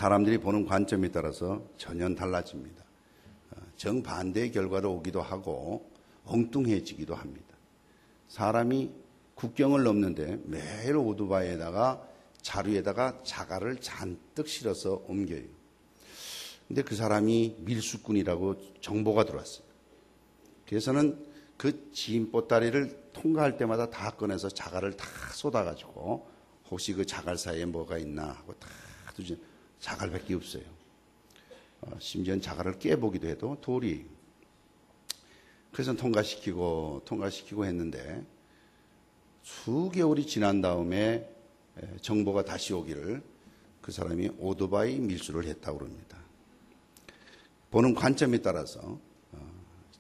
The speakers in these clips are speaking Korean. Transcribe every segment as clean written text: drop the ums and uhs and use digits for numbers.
사람들이 보는 관점에 따라서 전혀 달라집니다. 정반대의 결과로 오기도 하고 엉뚱해지기도 합니다. 사람이 국경을 넘는데 매일 오토바이에다가 자루에다가 자갈을 잔뜩 실어서 옮겨요. 근데 그 사람이 밀수꾼이라고 정보가 들어왔어요. 그래서는 그 진 보따리를 통과할 때마다 다 꺼내서 자갈을 다 쏟아가지고 혹시 그 자갈 사이에 뭐가 있나 하고 다 두지 자갈밖에 없어요. 심지어는 자갈을 깨보기도 해도 돌이. 그래서 통과시키고 했는데 수개월이 지난 다음에 정보가 다시 오기를 그 사람이 오토바이 밀수를 했다고 그럽니다. 보는 관점에 따라서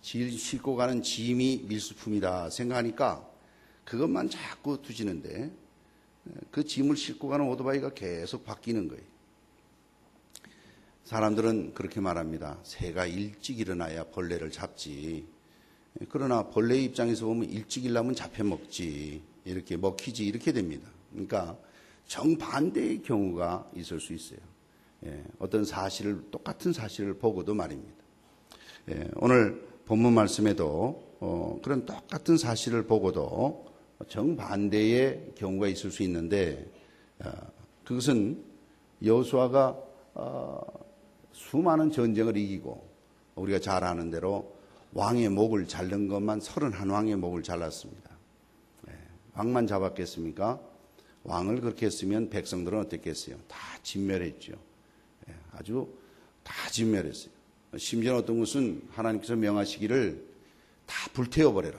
싣고 가는 짐이 밀수품이다 생각하니까 그것만 자꾸 두지는데 그 짐을 싣고 가는 오토바이가 계속 바뀌는 거예요. 사람들은 그렇게 말합니다. 새가 일찍 일어나야 벌레를 잡지. 그러나 벌레의 입장에서 보면 일찍 일어나면 잡혀먹지. 이렇게 먹히지 이렇게 됩니다. 그러니까 정반대의 경우가 있을 수 있어요. 어떤 똑같은 사실을 보고도 말입니다. 오늘 본문 말씀에도 그런 똑같은 사실을 보고도 정반대의 경우가 있을 수 있는데 그것은 여호수아가 수많은 전쟁을 이기고 우리가 잘 아는 대로 왕의 목을 자른 것만 31왕의 목을 잘랐습니다. 왕만 잡았겠습니까? 왕을 그렇게 했으면 백성들은 어땠겠어요? 다 진멸했죠. 아주 다 진멸했어요. 심지어 어떤 것은 하나님께서 명하시기를 다 불태워버려라.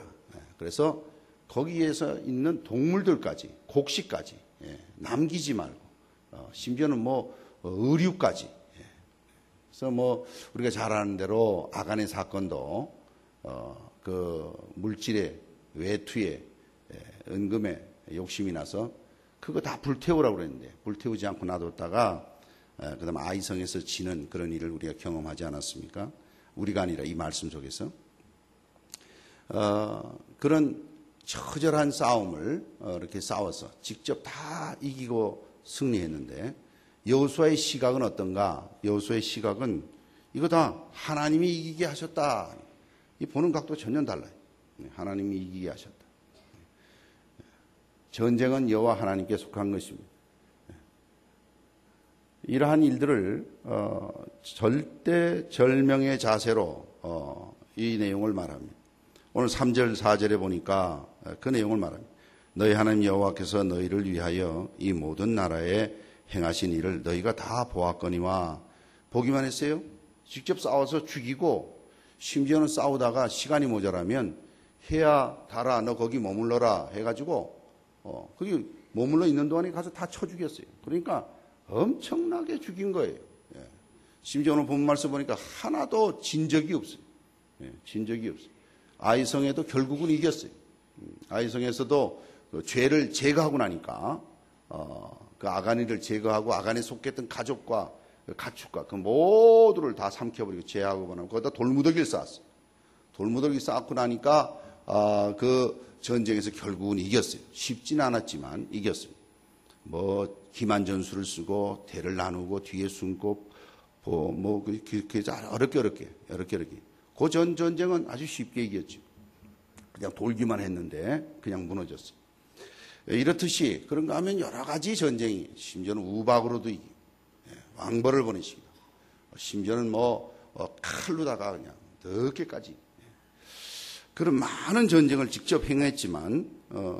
그래서 거기에서 있는 동물들까지, 곡식까지 남기지 말고, 심지어는 의류까지. 그래서 우리가 잘 아는 대로 아간의 사건도 그 물질의 외투에 은금에 욕심이 나서 그거 다 불태우라고 그랬는데 불태우지 않고 놔뒀다가 그다음 아이성에서 지는 그런 일을 우리가 경험하지 않았습니까? 우리가 아니라 이 말씀 속에서 그런 처절한 싸움을 이렇게 싸워서 직접 다 이기고 승리했는데 여호수아의 시각은 어떤가? 여호수아의 시각은 이거 다 하나님이 이기게 하셨다. 이 보는 각도 전혀 달라요. 하나님이 이기게 하셨다. 전쟁은 여호와 하나님께 속한 것입니다. 이러한 일들을 절대절명의 자세로 이 내용을 말합니다. 오늘 3절 4절에 보니까 그 내용을 말합니다. 너희 하나님 여호와께서 너희를 위하여 이 모든 나라에 행하신 일을 너희가 다 보았거니와 보기만 했어요? 직접 싸워서 죽이고 심지어는 싸우다가 시간이 모자라면 해야 달아 너 거기 머물러라 해가지고 거기 머물러 있는 동안에 가서 다 쳐 죽였어요. 그러니까 엄청나게 죽인 거예요. 심지어 오늘 본 말씀 보니까 하나도 진 적이 없어요. 진 적이 없어요. 아이성에도 결국은 이겼어요. 아이성에서도 그 죄를 제거하고 나니까 그 아가니를 제거하고 아가니에 속했던 가족과 그 가축과 그 모두를 다 삼켜버리고 제하고 보면 거기다 돌무더기를 쌓았어요. 돌무더기 쌓고 나니까 그 전쟁에서 결국은 이겼어요. 쉽지는 않았지만 이겼어요. 기만전술을 쓰고 대를 나누고 뒤에 숨고 어렵게. 그 전쟁은 아주 쉽게 이겼죠. 그냥 돌기만 했는데 그냥 무너졌어요. 이렇듯이 그런가 하면 여러 가지 전쟁이 심지어는 우박으로도 이기고 왕벌을 보내시기도 심지어는 칼로다가 그냥 덕게까지 그런 많은 전쟁을 직접 행했지만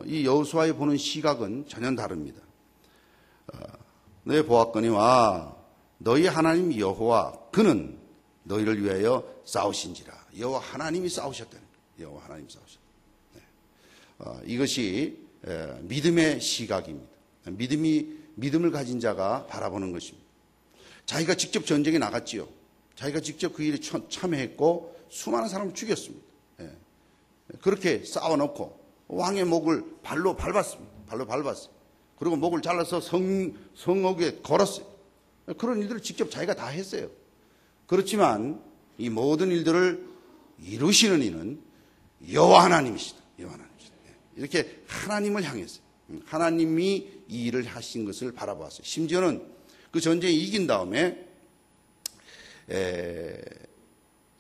이 여호수아의 보는 시각은 전혀 다릅니다. 너희 보았거니와 너희 하나님 여호와 그는 너희를 위하여 싸우신지라. 여호와 하나님이 싸우셨다는 거예요. 여호와 하나님이 싸우셨다. 이것이 믿음의 시각입니다. 믿음을 가진 자가 바라보는 것입니다. 자기가 직접 전쟁에 나갔지요. 자기가 직접 그 일에 참여했고 수많은 사람을 죽였습니다. 그렇게 싸워놓고 왕의 목을 발로 밟았습니다. 그리고 목을 잘라서 성읍에 걸었어요. 그런 일들을 직접 자기가 다 했어요. 그렇지만 이 모든 일들을 이루시는 이는 여호와 하나님이시다. 이렇게 하나님을 향했어요. 하나님이 이 일을 하신 것을 바라보았어요. 심지어는 그 전쟁에 이긴 다음에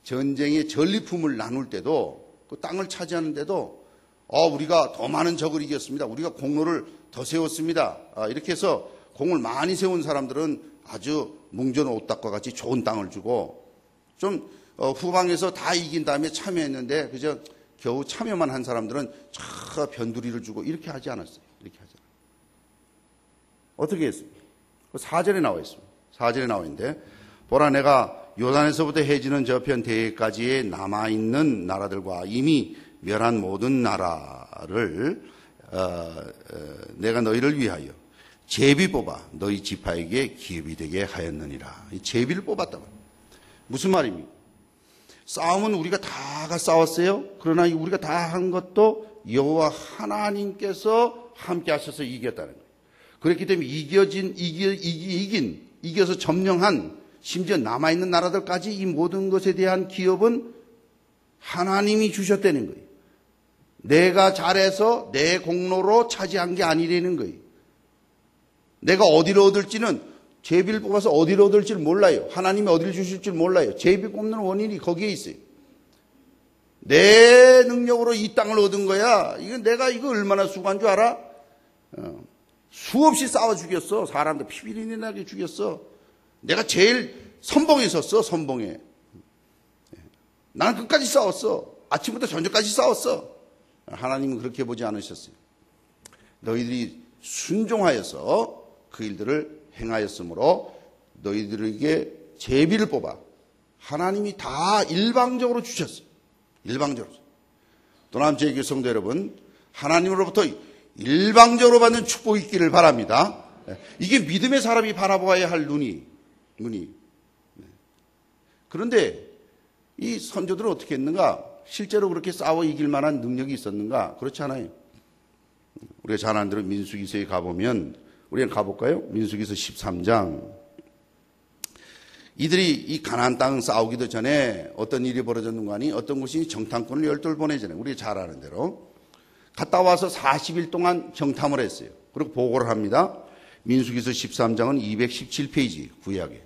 전쟁의 전리품을 나눌 때도 그 땅을 차지하는데도 우리가 더 많은 적을 이겼습니다. 우리가 공로를 더 세웠습니다. 이렇게 해서 공을 많이 세운 사람들은 아주 뭉전 옷닭과 같이 좋은 땅을 주고 좀 후방에서 다 이긴 다음에 참여했는데 그저 겨우 참여만 한 사람들은 저 변두리를 주고 이렇게 하지 않았어요. 이렇게 하지 않았어요. 어떻게 했습니까? 4절에 나와 있습니다. 4절에 나와 있는데 보라 내가 요단에서부터 해지는 저편 대해까지의 남아있는 나라들과 이미 멸한 모든 나라를 내가 너희를 위하여 제비 뽑아 너희 지파에게 기업이 되게 하였느니라. 이 제비를 뽑았다고. 무슨 말입니까? 싸움은 우리가 다가 싸웠어요. 그러나 우리가 다 한 것도 여호와 하나님께서 함께 하셔서 이겼다는 거예요. 그렇기 때문에 이겨서 점령한 심지어 남아있는 나라들까지 이 모든 것에 대한 기업은 하나님이 주셨다는 거예요. 내가 잘해서 내 공로로 차지한 게 아니라는 거예요. 내가 어디를 얻을지는 제비를 뽑아서 어디를 얻을지를 몰라요. 하나님이 어디를 주실지 몰라요. 제비 뽑는 원인이 거기에 있어요. 내 능력으로 이 땅을 얻은 거야. 내가 이거 얼마나 수고한 줄 알아? 수없이 싸워 죽였어. 사람들 피비린내 나게 죽였어. 내가 제일 선봉에 섰어. 선봉에. 나는 끝까지 싸웠어. 아침부터 저녁까지 싸웠어. 하나님은 그렇게 보지 않으셨어요. 너희들이 순종하여서 그 일들을 행하였으므로 너희들에게 제비를 뽑아 하나님이 다 일방적으로 주셨어요. 일방적으로. 또한 제 성도 여러분, 하나님으로부터 일방적으로 받는 축복이 있기를 바랍니다. 이게 믿음의 사람이 바라보아야 할 눈이. 그런데 이 선조들은 어떻게 했는가? 실제로 그렇게 싸워 이길 만한 능력이 있었는가? 그렇지 않아요. 우리가 잘 아는 대로 민수기서에 가보면 우리가 가볼까요? 민수기서 13장. 이들이 이 가나안 땅 싸우기도 전에 어떤 일이 벌어졌는가 하니 어떤 곳이 정탐꾼을 12을 보내잖아요. 우리가 잘 아는 대로. 갔다 와서 40일 동안 정탐을 했어요. 그리고 보고를 합니다. 민수기서 13장은 217페이지 구약에.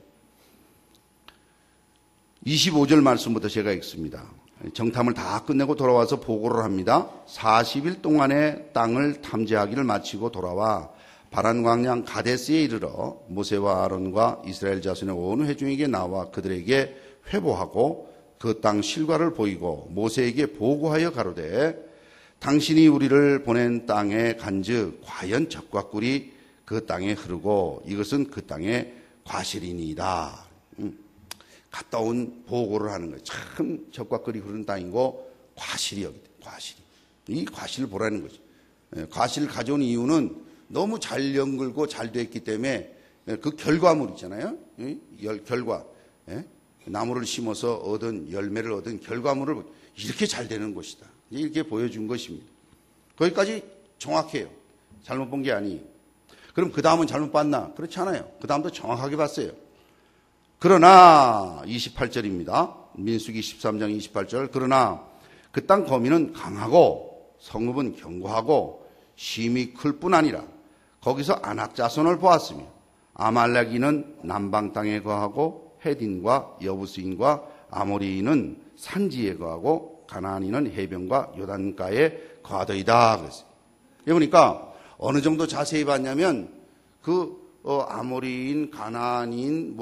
25절 말씀부터 제가 읽습니다. 정탐을 다 끝내고 돌아와서 보고를 합니다. 40일 동안의 땅을 탐지하기를 마치고 돌아와 바란 광양 가데스에 이르러 모세와 아론과 이스라엘 자손의 온 회중에게 나와 그들에게 회보하고 그 땅 실과를 보이고 모세에게 보고하여 가로되 당신이 우리를 보낸 땅에 간즉 과연 젖과 꿀이 그 땅에 흐르고 이것은 그 땅의 과실이니이다. 갔다 온 보고를 하는 거예요. 참 젖과 꿀이 흐르는 땅이고 과실이 여기 있다. 과실이. 이 과실을 보라는 거죠. 과실을 가져온 이유는 너무 잘 연글고 잘 됐기 때문에 그 결과물 있잖아요. 결과. 나무를 심어서 얻은 열매를 얻은 결과물을 이렇게 잘 되는 것이다. 이렇게 보여준 것입니다. 거기까지 정확해요. 잘못 본 게 아니에요. 그럼 그 다음은 잘못 봤나? 그렇지 않아요. 그 다음도 정확하게 봤어요. 그러나 28절입니다. 민수기 13장 28절. 그러나 그 땅 거민은 강하고 성읍은 견고하고 심이 클 뿐 아니라 거기서 아낙 자손을 보았으며 아말렉인은 남방 땅에 거하고 헤딘과 여부스인과 아모리인은 산지에 거하고 가나안인은 해변과 요단가에 거하더이다 그랬어요. 그러니까 어느 정도 자세히 봤냐면 아모리인, 가나안인,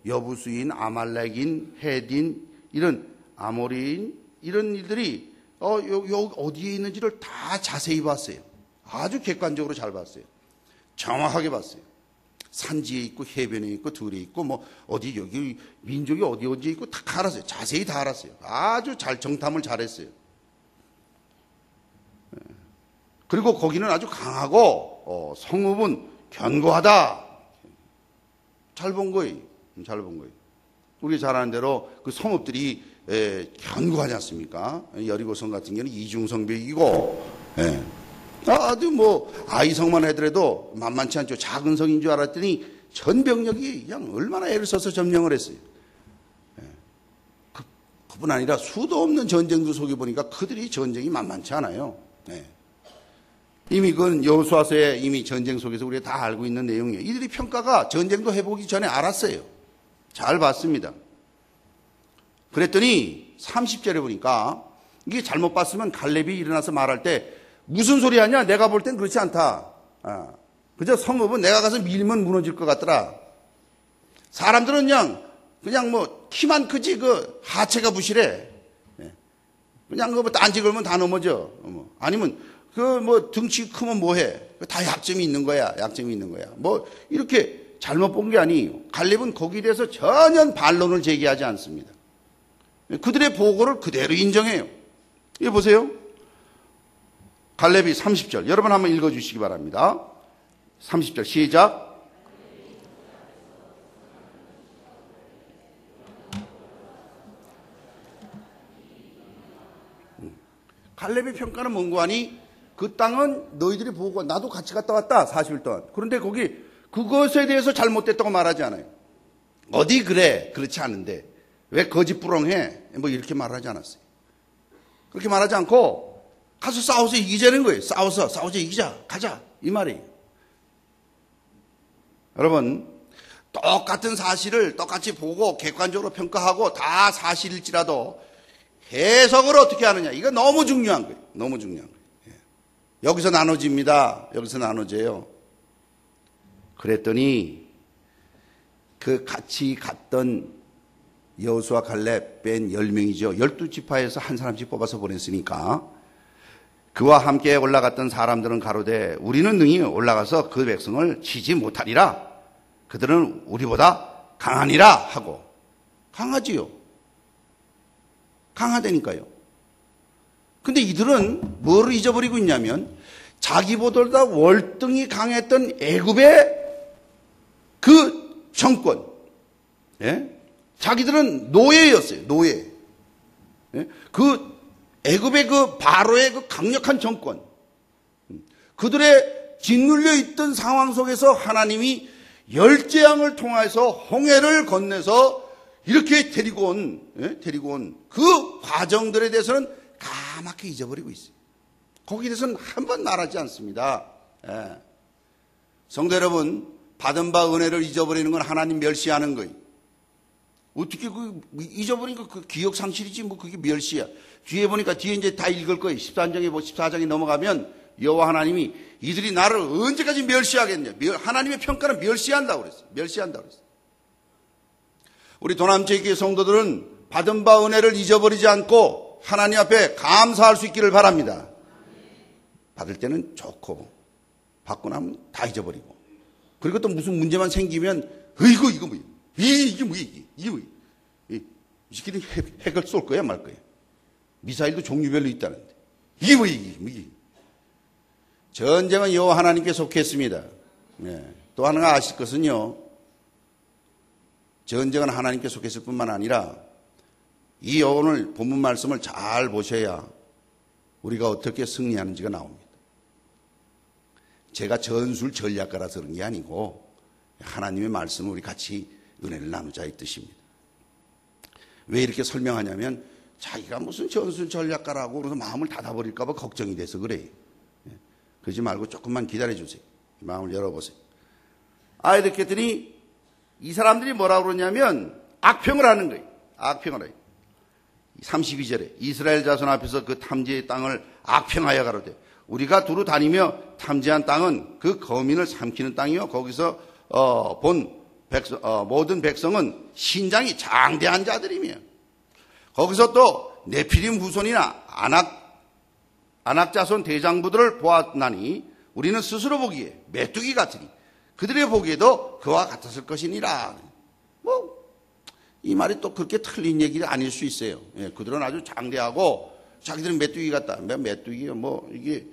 여부스인, 아말렉인, 헤딘 이런 아모리인 이런 일들이 여기 어디에 있는지를 다 자세히 봤어요. 아주 객관적으로 잘 봤어요. 정확하게 봤어요. 산지에 있고 해변에 있고 들에 있고 어디 여기 민족이 어디에 있고 다 알았어요. 자세히 다 알았어요. 아주 잘 정탐을 잘했어요. 그리고 거기는 아주 강하고 성읍은 견고하다. 잘 본 거예요. 잘 본 거예요. 우리 잘 아는 대로 그 성읍들이 견고하지 않습니까? 여리고성 같은 경우는 이중성벽이고 아주 아이성만 하더라도 만만치 않죠. 작은 성인 줄 알았더니 전병력이 그냥 얼마나 애를 써서 점령을 했어요. 그뿐 아니라 수도 없는 전쟁도 속에 보니까 그들이 전쟁이 만만치 않아요. 이미 그건 여호수아서의 이미 전쟁 속에서 우리가 다 알고 있는 내용이에요. 이들이 평가가 전쟁도 해보기 전에 알았어요. 잘 봤습니다. 그랬더니 30절에 보니까 이게 잘못 봤으면 갈렙이 일어나서 말할 때 무슨 소리 하냐? 내가 볼 땐 그렇지 않다. 그저 성읍은 내가 가서 밀면 무너질 것 같더라. 사람들은 그냥 뭐 키만 크지 그 하체가 부실해. 그냥 그 딴지 걸면 다 넘어져. 아니면 그 뭐 등치 크면 뭐해? 다 약점이 있는 거야. 약점이 있는 거야. 뭐 이렇게 잘못 본 게 아니에요. 갈렙은 거기에 대해서 전혀 반론을 제기하지 않습니다. 그들의 보고를 그대로 인정해요. 이거 보세요. 갈렙이 30절. 여러분 한번 읽어주시기 바랍니다. 30절 시작. 갈렙의 평가는 뭔고 하니 그 땅은 너희들이 보고 나도 같이 갔다 왔다 40일 동안. 그런데 거기 그것에 대해서 잘못됐다고 말하지 않아요. 어디 그래 그렇지 않은데 왜 거짓부렁해 뭐 이렇게 말하지 않았어요. 그렇게 말하지 않고 가서 싸워서 이기자는 거예요. 싸워서 이기자 가자 이 말이에요. 여러분 똑같은 사실을 똑같이 보고 객관적으로 평가하고 다 사실일지라도 해석을 어떻게 하느냐 이거 너무 중요한 거예요. 너무 중요한 거예요. 여기서 나눠집니다. 여기서 나눠져요. 그랬더니 그 같이 갔던 여호수아 갈렙 뺀 10명이죠. 12지파에서 한 사람씩 뽑아서 보냈으니까 그와 함께 올라갔던 사람들은 가로되 우리는 능히 올라가서 그 백성을 치지 못하리라. 그들은 우리보다 강하니라 하고. 강하지요. 강하다니까요. 근데 이들은 뭐를 잊어버리고 있냐면 자기보다 월등히 강했던 애굽의 그 정권. 예? 자기들은 노예였어요. 노예. 예? 그 애굽의 그 바로의 그 강력한 정권. 그들의 짓눌려 있던 상황 속에서 하나님이 열재앙을 통해서 홍해를 건네서 이렇게 데리고 온 그 과정들에 대해서는 까맣게 잊어버리고 있어요. 거기에 대해서는 한 번 말하지 않습니다. 예. 성도 여러분, 받은 바 은혜를 잊어버리는 건 하나님 멸시하는 거예요. 어떻게 잊어버린 거 그 기억 상실이지 뭐 그게 멸시야. 뒤에 보니까 뒤에 이제 다 읽을 거예요. 14장에 넘어가면 여호와 하나님이 이들이 나를 언제까지 멸시하겠냐. 하나님의 평가는 멸시한다고 그랬어요. 멸시한다고 그랬어요. 우리 도남제교회 성도들은 받은 바 은혜를 잊어버리지 않고 하나님 앞에 감사할 수 있기를 바랍니다. 받을 때는 좋고 받고 나면 다 잊어버리고 그리고 또 무슨 문제만 생기면 이거 뭐야 이게 뭐야 이 새끼들 핵을 쏠 거야 말 거야. 미사일도 종류별로 있다는데 이게 뭐야. 전쟁은 여호와 하나님께 속했습니다. 네. 또 하나 아실 것은요. 전쟁은 하나님께 속했을 뿐만 아니라 이 오늘 본문 말씀을 잘 보셔야 우리가 어떻게 승리하는지가 나옵니다. 제가 전술 전략가라서 그런 게 아니고 하나님의 말씀을 우리 같이 은혜를 나누자 이 뜻입니다. 왜 이렇게 설명하냐면 자기가 무슨 전술 전략가라고 그래서 마음을 닫아버릴까 봐 걱정이 돼서 그래요. 그러지 말고 조금만 기다려주세요. 마음을 열어보세요. 이렇게 했더니 이 사람들이 뭐라고 그러냐면 악평을 하는 거예요. 악평을 해요. 32절에 이스라엘 자손 앞에서 그 탐지의 땅을 악평하여 가로되 우리가 두루 다니며 탐지한 땅은 그 거민을 삼키는 땅이요 거기서 본 백성, 모든 백성은 신장이 장대한 자들이며 거기서 또 네피림 후손이나 아낙 자손 대장부들을 보았나니 우리는 스스로 보기에 메뚜기 같으니 그들의 보기에도 그와 같았을 것이니라. 이 말이 또 그렇게 틀린 얘기가 아닐 수 있어요. 예, 그들은 아주 장대하고 자기들은 메뚜기 같다. 메뚜기가 이게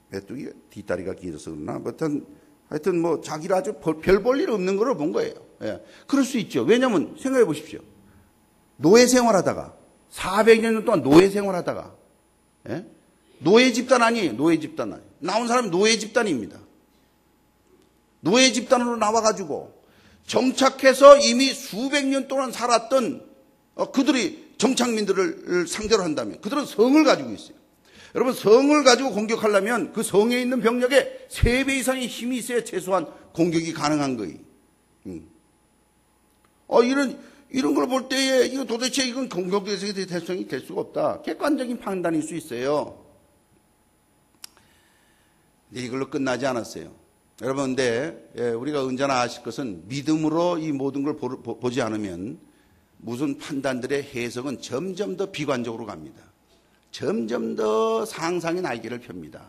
메뚜기가 뒷다리가 길어서 그러나 하여튼 자기를 아주 별 볼 일 없는 걸 본 거예요. 예, 그럴 수 있죠. 왜냐하면 생각해 보십시오. 노예 생활하다가 400년 동안 노예 생활하다가 예? 노예 집단 아니에요. 노예 집단 아니에요. 나온 사람이 노예 집단입니다. 노예 집단으로 나와가지고 정착해서 이미 수백 년 동안 살았던 그들이 정착민들을 상대로 한다면 그들은 성을 가지고 있어요. 여러분, 성을 가지고 공격하려면 그 성에 있는 병력에 3배 이상의 힘이 있어야 최소한 공격이 가능한 거예요. 이런 걸 볼 때에 이거 도대체 이건 공격 대상이 될 수가 없다. 객관적인 판단일 수 있어요. 근데 이걸로 끝나지 않았어요. 여러분, 근데 우리가 언제나 아실 것은 믿음으로 이 모든 걸 보지 않으면 무슨 판단들의 해석은 점점 더 비관적으로 갑니다. 점점 더 상상의 날개를 펴니다.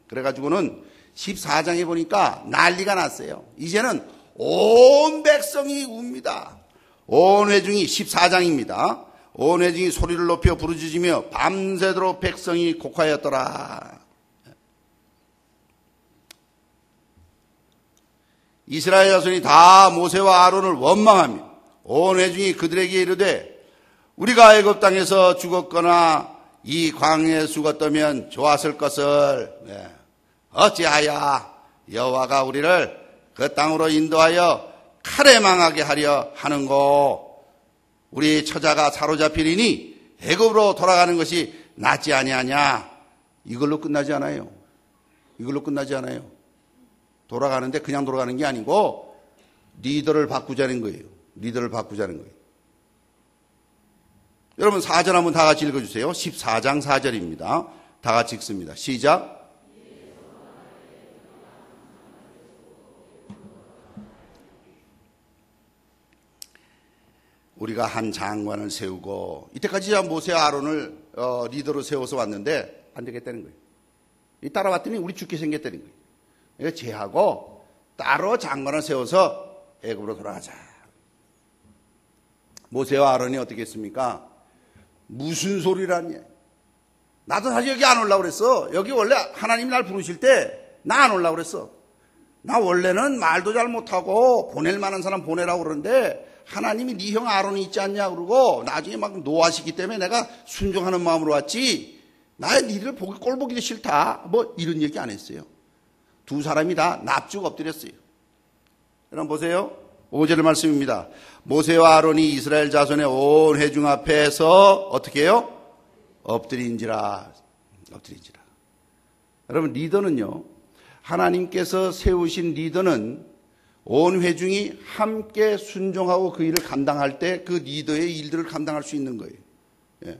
그래가지고는 14장에 보니까 난리가 났어요. 이제는 온 백성이 웁니다. 온 회중이 14장입니다. 온 회중이 소리를 높여 부르짖으며 밤새도록 백성이 곡하였더라. 이스라엘 자손이 다 모세와 아론을 원망하며 온 회중이 그들에게 이르되 우리가 애굽 땅에서 죽었거나 이 광야에 죽었다면 좋았을 것을 어찌하여 여호와가 우리를 그 땅으로 인도하여 칼에 망하게 하려 하는고 우리 처자가 사로잡히리니 애굽으로 돌아가는 것이 낫지 아니하냐. 이걸로 끝나지 않아요. 이걸로 끝나지 않아요. 돌아가는데 그냥 돌아가는 게 아니고 리더를 바꾸자는 거예요. 리더를 바꾸자는 거예요. 여러분 4절 한번 다 같이 읽어주세요. 14장 4절입니다. 다 같이 읽습니다. 시작. 우리가 한 장관을 세우고 이때까지 모세와 아론을 리더로 세워서 왔는데 안 되겠다는 거예요. 따라왔더니 우리 죽게 생겼다는 거예요. 그러니까 쟤하고 따로 장관을 세워서 애굽으로 돌아가자. 모세와 아론이 어떻게 했습니까? 무슨 소리라니? 나도 사실 여기 안 오려고 그랬어. 여기 원래 하나님이 날 부르실 때 나 안 오려고 그랬어. 나 원래는 말도 잘 못하고 보낼 만한 사람 보내라고 그러는데 하나님이 네 형 아론이 있지 않냐 그러고 나중에 막 노하시기 때문에 내가 순종하는 마음으로 왔지. 나의 니들 꼴 보기도 싫다. 뭐 이런 얘기 안 했어요. 두 사람이 다 납죽 엎드렸어요. 여러분 보세요. 5절 말씀입니다. 모세와 아론이 이스라엘 자손의 온 회중 앞에서 어떻게 해요? 엎드린지라. 여러분 리더는요. 하나님께서 세우신 리더는 온 회중이 함께 순종하고 그 일을 감당할 때 그 리더의 일들을 감당할 수 있는 거예요. 예.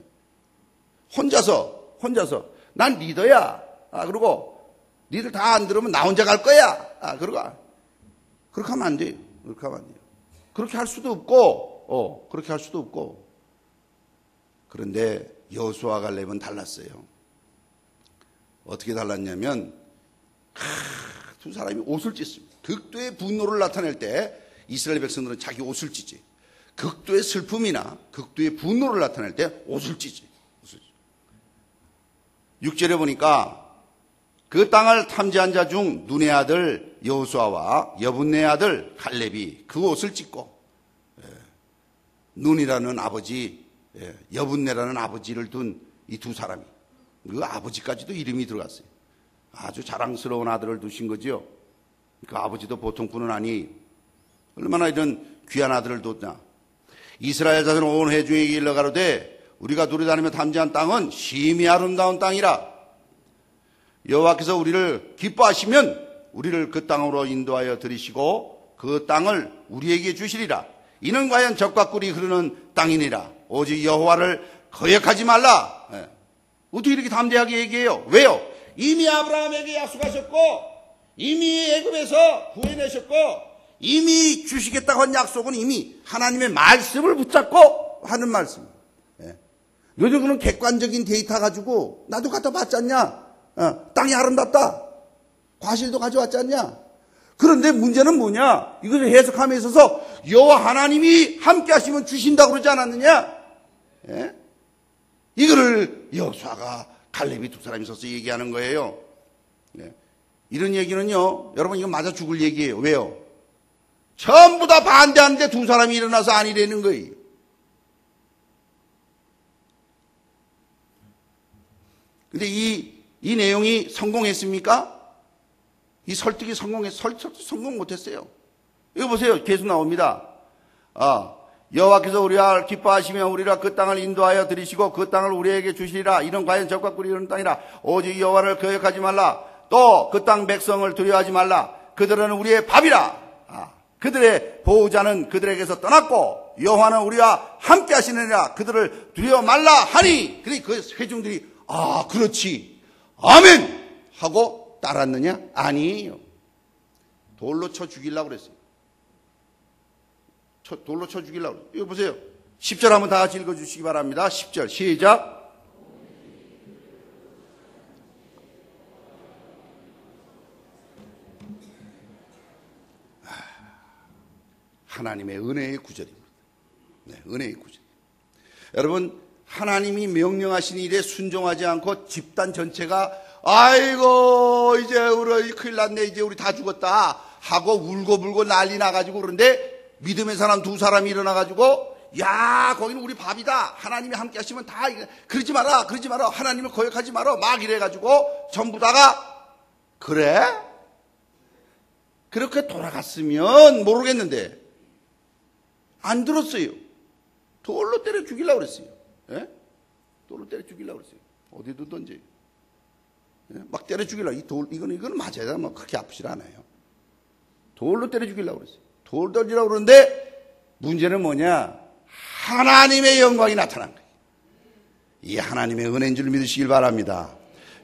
혼자서 난 리더야. 그리고 니들 다 안 들으면 나 혼자 갈 거야. 그러고 그렇게 하면 안 돼요. 그렇게 할 수도 없고, 그런데 여호수아 갈렙은 달랐어요. 어떻게 달랐냐면, 두 사람이 옷을 찢습니다. 극도의 분노를 나타낼 때 이스라엘 백성들은 자기 옷을 찢지. 극도의 슬픔이나 극도의 분노를 나타낼 때 옷을 찢지. 6절에 보니까 그 땅을 탐지한 자 중 눈의 아들 여호수아와 여분네 아들 갈렙이 그 옷을 찢고 눈이라는 아버지 여분네라는 아버지를 둔 이 두 사람이 그 아버지까지도 이름이 들어갔어요. 아주 자랑스러운 아들을 두신 거지요. 그 아버지도 보통 분은 아니 얼마나 이런 귀한 아들을 뒀냐. 이스라엘 자손 온 회중에게 일러 가로되 우리가 두루다니며 탐지한 땅은 심히 아름다운 땅이라. 여호와께서 우리를 기뻐하시면 우리를 그 땅으로 인도하여 들이시고 그 땅을 우리에게 주시리라. 이는 과연 젖과 꿀이 흐르는 땅이니라. 오직 여호와를 거역하지 말라. 어떻게 이렇게 담대하게 얘기해요? 왜요? 이미 아브라함에게 약속하셨고 이미 애굽에서 구해내셨고 이미 주시겠다고 한 약속은 이미 하나님의 말씀을 붙잡고 하는 말씀. 요즘 그런 객관적인 데이터 가지고 나도 갖다 봤지 않냐? 땅이 아름답다. 과실도 가져왔지 않냐? 그런데 문제는 뭐냐? 이것을 해석함에 있어서 여호와 하나님이 함께 하시면 주신다고 그러지 않았느냐? 이거를 여호수아가 갈렙이 두 사람이 서서 얘기하는 거예요. 이런 얘기는요, 여러분 이거 맞아 죽을 얘기예요. 왜요? 전부 다 반대하는데 두 사람이 일어나서 아니라는 거예요. 근데 이 내용이 성공했습니까? 이 설득이 성공 못했어요. 이거 보세요. 계속 나옵니다. 여호와께서 우리와 기뻐하시며 우리가 그 땅을 인도하여 들이시고 그 땅을 우리에게 주시리라. 이는 과연 적과 꿀이 흐르는 땅이라. 오직 여호와를 거역하지 말라. 또 그 땅 백성을 두려워하지 말라. 그들은 우리의 밥이라. 그들의 보호자는 그들에게서 떠났고 여호와는 우리와 함께 하시느니라. 그들을 두려워 말라 하니. 그 회중들이 그렇지, 아멘 하고 따랐느냐? 아니에요. 돌로 쳐 죽이려고 그랬어요. 돌로 쳐 죽이려고 그랬어요. 이거 보세요. 10절 한번 다 같이 읽어주시기 바랍니다. 10절 시작. 하나님의 은혜의 구절입니다. 네, 은혜의 구절. 여러분, 하나님이 명령하신 일에 순종하지 않고 집단 전체가 아이고 이제 우리 큰일 났네, 이제 우리 다 죽었다 하고 울고불고 난리 나가지고, 그런데 믿음의 사람 두 사람이 일어나가지고 야 거기는 우리 밥이다, 하나님이 함께 하시면 다 그러지 마라 하나님을 거역하지 마라 막 이래가지고 전부 다가 그래? 그렇게 돌아갔으면 모르겠는데 안 들었어요. 돌로 때려 죽이려고 그랬어요. 예? 돌로 때려 죽이려고 그랬어요. 어디도 던져요. 예? 막 때려 죽이려고. 이거는 맞아요. 뭐 그렇게 아프질 않아요. 돌로 때려 죽이려고 그랬어요. 돌 던지려고 그러는데 문제는 뭐냐? 하나님의 영광이 나타난 거예요. 이 하나님의 은혜인 줄 믿으시길 바랍니다.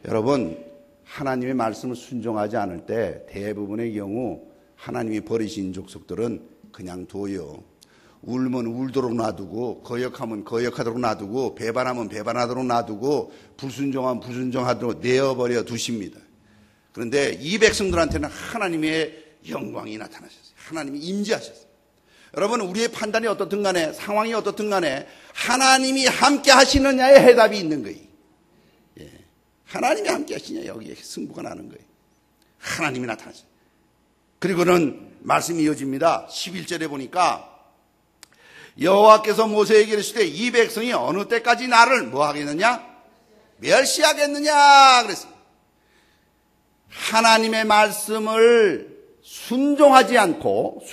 여러분, 하나님의 말씀을 순종하지 않을 때 대부분의 경우 하나님이 버리신 족속들은 그냥 둬요. 울면 울도록 놔두고, 거역하면 거역하도록 놔두고, 배반하면 배반하도록 놔두고, 불순종하면 불순종하도록 내어버려 두십니다. 그런데 이 백성들한테는 하나님의 영광이 나타나셨어요. 하나님이 임재하셨어요. 여러분, 우리의 판단이 어떻든 간에, 상황이 어떻든 간에 하나님이 함께 하시느냐에 해답이 있는 거예요. 예. 하나님이 함께 하시냐, 여기에 승부가 나는 거예요. 하나님이 나타나셨어요. 그리고는 말씀이 이어집니다. 11절에 보니까 여호와께서 모세에게 이르시되 이 백성이 어느 때까지 나를 뭐 하겠느냐? 멸시하겠느냐 그랬어요. 하나님의 말씀을 순종하지 않고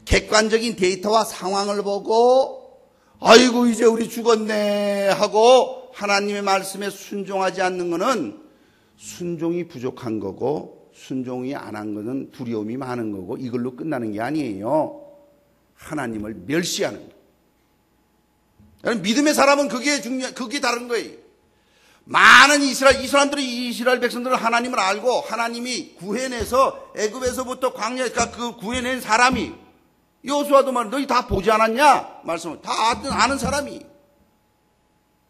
객관적인 데이터와 상황을 보고 아이고 이제 우리 죽었네 하고 하나님의 말씀에 순종하지 않는 것은 순종이 부족한 거고, 순종이 안 한 것은 두려움이 많은 거고, 이걸로 끝나는 게 아니에요. 하나님을 멸시하는 거예요. 믿음의 사람은 그게 다른 거예요. 많은 이 사람들이 이스라엘 백성들은 하나님을 알고 하나님이 구해내서 애굽에서부터 광야에 그 구해낸 사람이 여호수아도 말 너희 다 보지 않았냐? 말씀을 다 아는 사람이.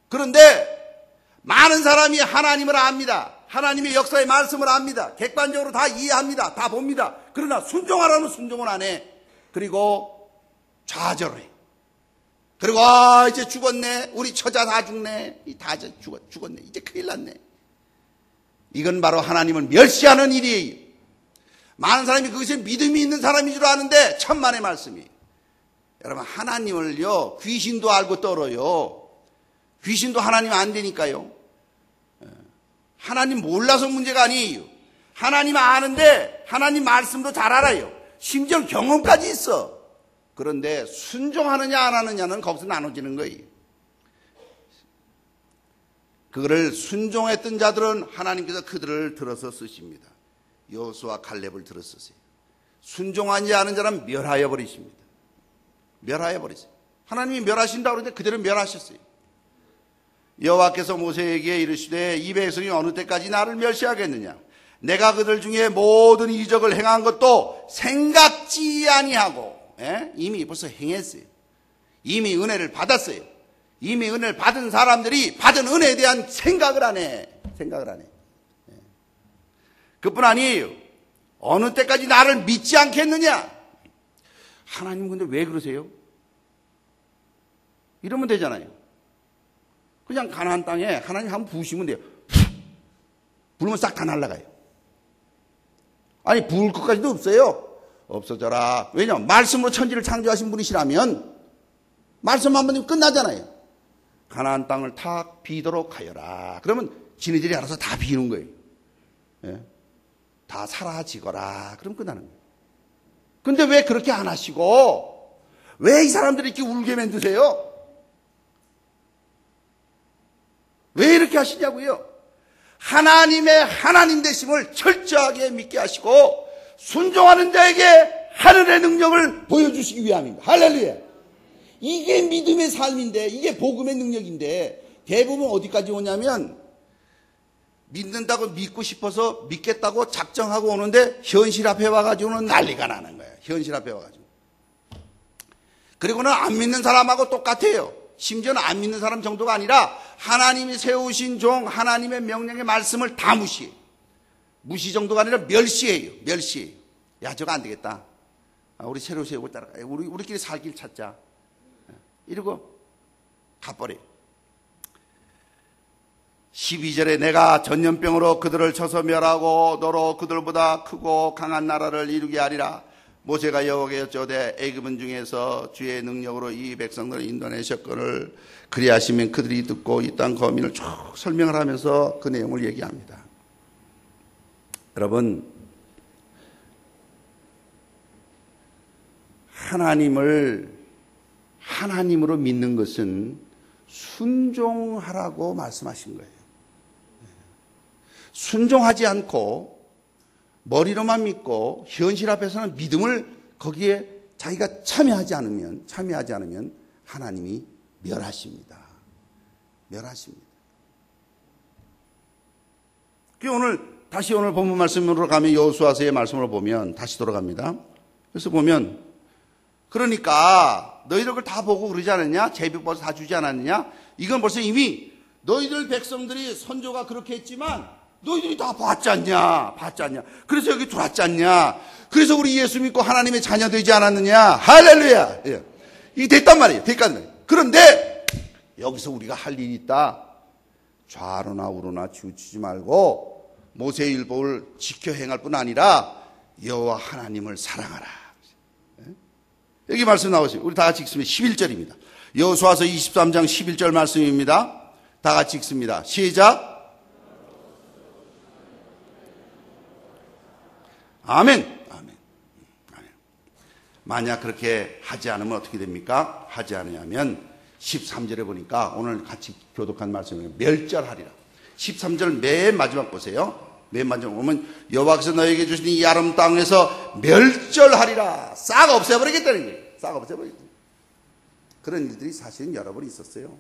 그런데 많은 사람이 하나님을 압니다. 하나님의 역사의 말씀을 압니다. 객관적으로 다 이해합니다. 다 봅니다. 그러나 순종하라면 순종을 안 해. 그리고 좌절해. 그리고 이제 죽었네. 우리 처자 다 죽네. 다 죽었네. 이제 큰일 났네. 이건 바로 하나님을 멸시하는 일이에요. 많은 사람이 그것이 믿음이 있는 사람인 줄 아는데 천만의 말씀이. 여러분, 하나님을요, 귀신도 알고 떨어요. 귀신도 하나님 안 되니까요. 하나님 몰라서 문제가 아니에요. 하나님 아는데 하나님 말씀도 잘 알아요. 심지어 경험까지 있어. 그런데 순종하느냐 안 하느냐는 거기서 나눠지는 거예요. 그거를 순종했던 자들은 하나님께서 그들을 들어서 쓰십니다. 여호수아 갈렙을 들어 쓰세요. 순종하지 않은 자는 멸하여 버리십니다. 멸하여 버리세요. 하나님이 멸하신다고 그러는데 그대로 멸하셨어요. 여호와께서 모세에게 이르시되 이 백성이 어느 때까지 나를 멸시하겠느냐? 내가 그들 중에 모든 이적을 행한 것도 생각지 아니하고, 이미 벌써 행했어요. 이미 은혜를 받았어요. 이미 은혜를 받은 사람들이 받은 은혜에 대한 생각을 안 해. 그뿐 아니에요. 어느 때까지 나를 믿지 않겠느냐? 하나님 근데 왜 그러세요? 이러면 되잖아요. 그냥 가나안 땅에 하나님 한번 부으시면 돼요. 부르면 싹 다 날아가요. 아니 부을 것까지도 없어요. 없어져라. 왜냐하면 말씀으로 천지를 창조하신 분이시라면 말씀 한 번이면 끝나잖아요. 가나안 땅을 탁 비도록 하여라. 그러면 지네들이 알아서 다 비는 거예요. 예? 다 사라지거라. 그럼 끝나는 거예요. 근데 왜 그렇게 안 하시고 왜 이 사람들이 이렇게 울게 만드세요? 왜 이렇게 하시냐고요? 하나님의 하나님 되심을 철저하게 믿게 하시고 순종하는 자에게 하늘의 능력을 보여주시기 위함입니다. 할렐루야. 이게 믿음의 삶인데, 이게 복음의 능력인데, 대부분 어디까지 오냐면 믿는다고 믿고 싶어서 믿겠다고 작정하고 오는데 현실 앞에 와가지고는 난리가 나는 거예요. 현실 앞에 와가지고. 그리고는 안 믿는 사람하고 똑같아요. 심지어는 안 믿는 사람 정도가 아니라 하나님이 세우신 종, 하나님의 명령의 말씀을 다 무시해요. 무시 정도가 아니라 멸시해요. 멸시해요. 야, 저거 안 되겠다. 우리 새로 세우고 따라가. 우리끼리 살 길 찾자. 이러고 가버려요. 12절에 내가 전염병으로 그들을 쳐서 멸하고 너로 그들보다 크고 강한 나라를 이루게 하리라. 모세가 여호와께 여쭤되 애굽은 중에서 주의 능력으로 이 백성들을 인도내셨거늘 그리하시면 그들이 듣고 이 땅 거민을 쭉 설명을 하면서 그 내용을 얘기합니다. 여러분, 하나님을 하나님으로 믿는 것은 순종하라고 말씀하신 거예요. 순종하지 않고 머리로만 믿고 현실 앞에서는 믿음을 거기에 자기가 참여하지 않으면 하나님이 멸하십니다. 멸하십니다. 다시 오늘 본문 말씀으로 가면 여호수아서의 말씀으로 보면 다시 돌아갑니다. 그래서 보면 그러니까 너희들 그걸 다 보고 그러지 않았냐? 제비 벌써 다 주지 않았느냐? 이건 벌써 이미 너희들 백성들이 선조가 그렇게 했지만 너희들이 다 봤지 않냐? 그래서 여기 들어왔지 않냐? 그래서 우리 예수 믿고 하나님의 자녀 되지 않았느냐? 할렐루야! 예. 이게 됐단 말이에요. 그런데 여기서 우리가 할 일이 있다. 좌로나 우로나 치우치지 말고 모세의 율법을 지켜 행할 뿐 아니라 여호와 하나님을 사랑하라. 여기 말씀 나오세요. 우리 다 같이 읽습니다. 11절입니다. 여호수아서 23장 11절 말씀입니다. 다 같이 읽습니다. 시작. 아멘. 아멘. 만약 그렇게 하지 않으면 어떻게 됩니까? 하지 않으면 13절에 보니까 오늘 같이 교독한 말씀이에요. 멸절하리라. 13절 맨 마지막 보세요. 맨 마지막 보면 여호와께서 너에게 주신 이 아름 땅에서 멸절하리라. 싹 없애버리겠다는 거예요. 싹 없애버리겠다. 그런 일들이 사실은 여러 번 있었어요.